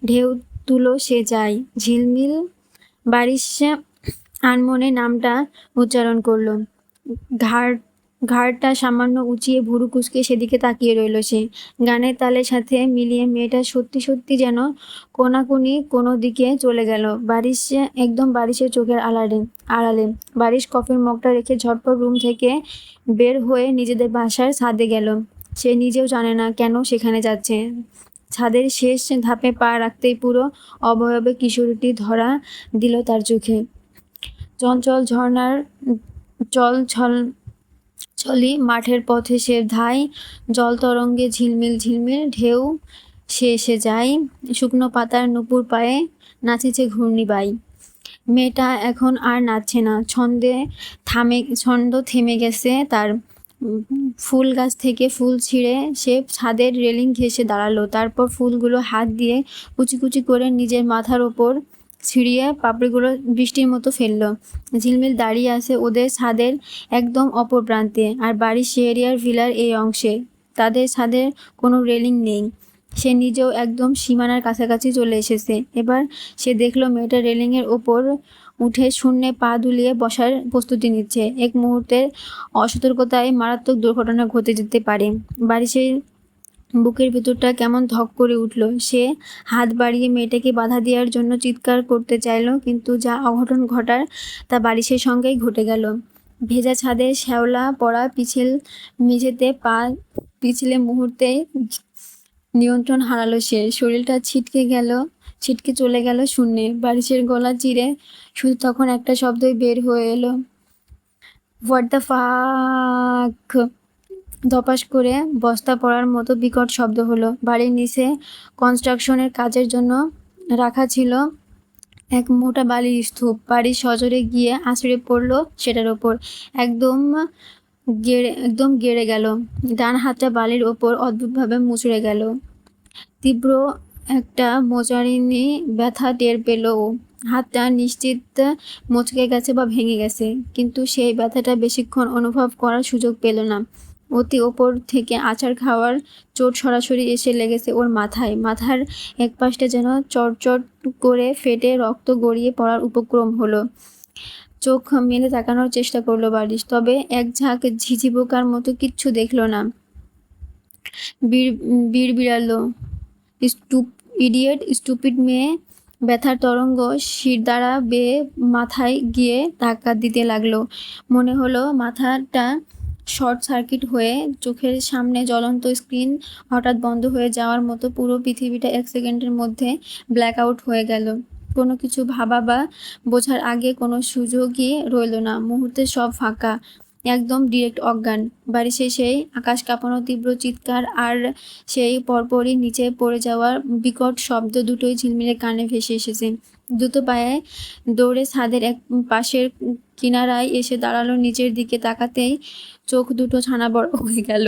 ঢেউ তুলো সে যায়। ঝিলমিল বারিশ আনমনে নামটা উচ্চারণ করলো। ঘাড়টা সামান্য উঁচিয়ে ভুরু কুঁচকে সেদিকে তাকিয়ে রইল সে। গানের তালের সাথে মিলিয়ে মেয়েটা সত্যি সত্যি যেন কোনাকুনি কোনো দিকে চলে গেল। একদম বারিশের চোখের আড়ালে। বারিশ কফির মগটা রেখে ঝটপট রুম থেকে বের হয়ে নিজেদের বাসার ছাদে গেল। সে নিজেও জানে না কেন সেখানে যাচ্ছে। ছাদের শেষ ধাপে পা রাখতেই পুরো অবয়বে কিশোরীটি ধরা দিল তার চোখে। চঞ্চল ঝর্ণার চলি মাঠের পথে সে ধায়, জল তরঙ্গে ঝিলমিল ঝিলমিল ঢেউ সে এসে যায়, শুকনো পাতার নুপুর পায়ে নাচেছে ঘূর্ণিবাই। মেয়েটা এখন আর নাচছে না, ছন্দ থেমে গেছে তার। ফুল গাছ থেকে ফুল ছিঁড়ে সে ছাদের রেলিং ঘেঁষে দাঁড়ালো, তারপর ফুলগুলো হাত দিয়ে কুচি কুচি করে নিজের মাথার ওপর ছিঁড়িয়ে পাপড়িগুলো বৃষ্টির মতো ফেললো। ঝিলমিল দাঁড়িয়ে আছে ওদের ছাদের একদম অপর প্রান্তে, আর বাড়ির শেহরিয়ার ভিলার এই অংশে তাদের ছাদের কোনো রেলিং নেই। সে নিজেও একদম সীমানার কাছাকাছি চলে এসেছে। এবার সে দেখলো মেয়েটা রেলিংয়ের ওপর উঠে শূন্যে পা দুলিয়ে বসার প্রস্তুতি নিচ্ছে। এক মুহূর্তের অসতর্কতায় মারাত্মক দুর্ঘটনা ঘটে যেতে পারে। বারিশের বুকের ভেতরটা কেমন ধক করে উঠল। সে হাত বাড়িয়ে মেয়েটাকে বাধা দেওয়ার জন্য চিৎকার করতে চাইল, কিন্তু যা অঘটন ঘটার তা বারিশের সঙ্গেই ঘটে গেল। ভেজা ছাদে শ্যাওলা পড়া পিছিল মেঝেতে পা পিছলে মুহূর্তেই নিয়ন্ত্রণ হারালো সে। শরীরটা ছিটকে চলে গেল শূন্যে। বারিশের গলা চিরে শুধু তখন একটা শব্দই বের হয়ে এলো, হোয়াট দ্য ফাক। ধপাস করে বস্তা পড়ার মতো বিকট শব্দ হলো। বাড়ির নিচে কনস্ট্রাকশনের কাজের জন্য রাখা ছিল এক মোটা বালির স্তূপ। বাড়ির সজোরে গিয়ে আছড়ে পড়লো সেটার ওপর। একদম গেড়ে গেল। ডান হাতটা বালির ওপর অদ্ভুতভাবে মুচড়ে গেল। তীব্র একটা মোচারিনি ব্যথা টের পেল ও। হাতটা নিশ্চিত মচকে গেছে বা ভেঙে গেছে, কিন্তু সেই ব্যথাটা বেশিক্ষণ অনুভব করার সুযোগ পেল না। অতি ওপর থেকে আছাড় খাওয়ার চোট সরাসরি এসে লেগেছে ওর মাথায়। মাথার এক পাশটা যেন চটচট করে ফেটে রক্ত গড়িয়ে পড়ার উপক্রম হলো। চোখ মেলে তাকানোর চেষ্টা করলো বারিশ, তবে এক ঝাঁক ঝিঝি পোকার মতো কিচ্ছু দেখলো না। বিড়বিড়ালো, স্টুপিড মেয়ে। ব্যথার তরঙ্গ শিরদাঁড়া বেয়ে মাথায় গিয়ে ধাক্কা দিতে লাগলো। মনে হলো মাথাটা শর্ট সার্কিট হয়ে চোখের সামনে জ্বলন্ত স্ক্রিন হঠাৎ বন্ধ হয়ে যাওয়ার মতো পুরো পৃথিবীটা এক সেকেন্ডের মধ্যে ব্ল্যাক আউট হয়ে গেল। কোনো কিছু ভাবা বা বোঝার আগে কোনো সুযোগই রইল না। মুহূর্তে সব ফাঁকা, একদম ডিরেক্ট অজ্ঞান। বারিশের সেই আকাশ কাঁপানো তীব্র চিৎকার আর সেই পরপরই নিচে পড়ে যাওয়ার বিকট শব্দ দুটোই ঝিলমিলে কানে ভেসে এসেছে। দ্রুত পায়ে দৌড়ে ছাদের এক পাশের কিনারায় এসে দাঁড়ালো। নিচের দিকে তাকাতেই চোখ দুটো ছানা বড় হয়ে গেল।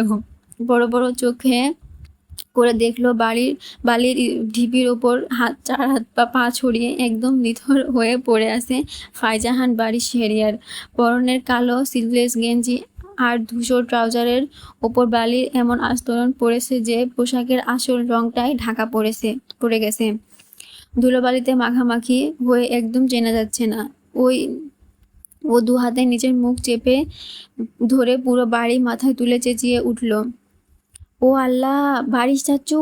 বড় বড় চোখে করে দেখলো বালির ঢিপির ওপর চার হাত পা ছড়িয়ে একদম নিথর হয়ে পড়ে আছে ফাইজাহান বাড়ির শেহরিয়ার। পরনের কালো স্লিভলেস গেঞ্জি আর ধূসর ট্রাউজারের ওপর বালির এমন আস্তরণ পড়েছে যে পোশাকের আসল রংটাই ঢাকা পড়ে গেছে। ধুলোবালিতে মাখামাখি হয়ে একদম চেনা যাচ্ছে না। ও দু হাতে নিজের মুখ চেপে ধরে পুরো বাড়ি মাথায় তুলে চেঁচিয়ে উঠল, ও আল্লাহ, বারিশ চাচ্চু!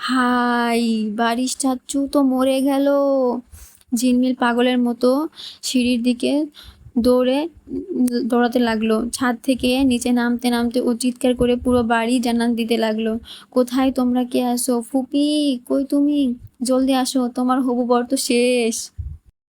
হাই, বারিশ চাচ্চু তো মরে গেল! ঝিলমিল পাগলের মতো সিঁড়ির দিকে দৌড়াতে লাগলো। ছাদ থেকে নিচে নামতে নামতে ও চিৎকার করে পুরো বাড়ি জানান দিতে লাগলো, কোথায় তোমরা, কে আসো? ফুপি, কই তুমি? জলদি আসো, তোমার হবু বর তো শেষ।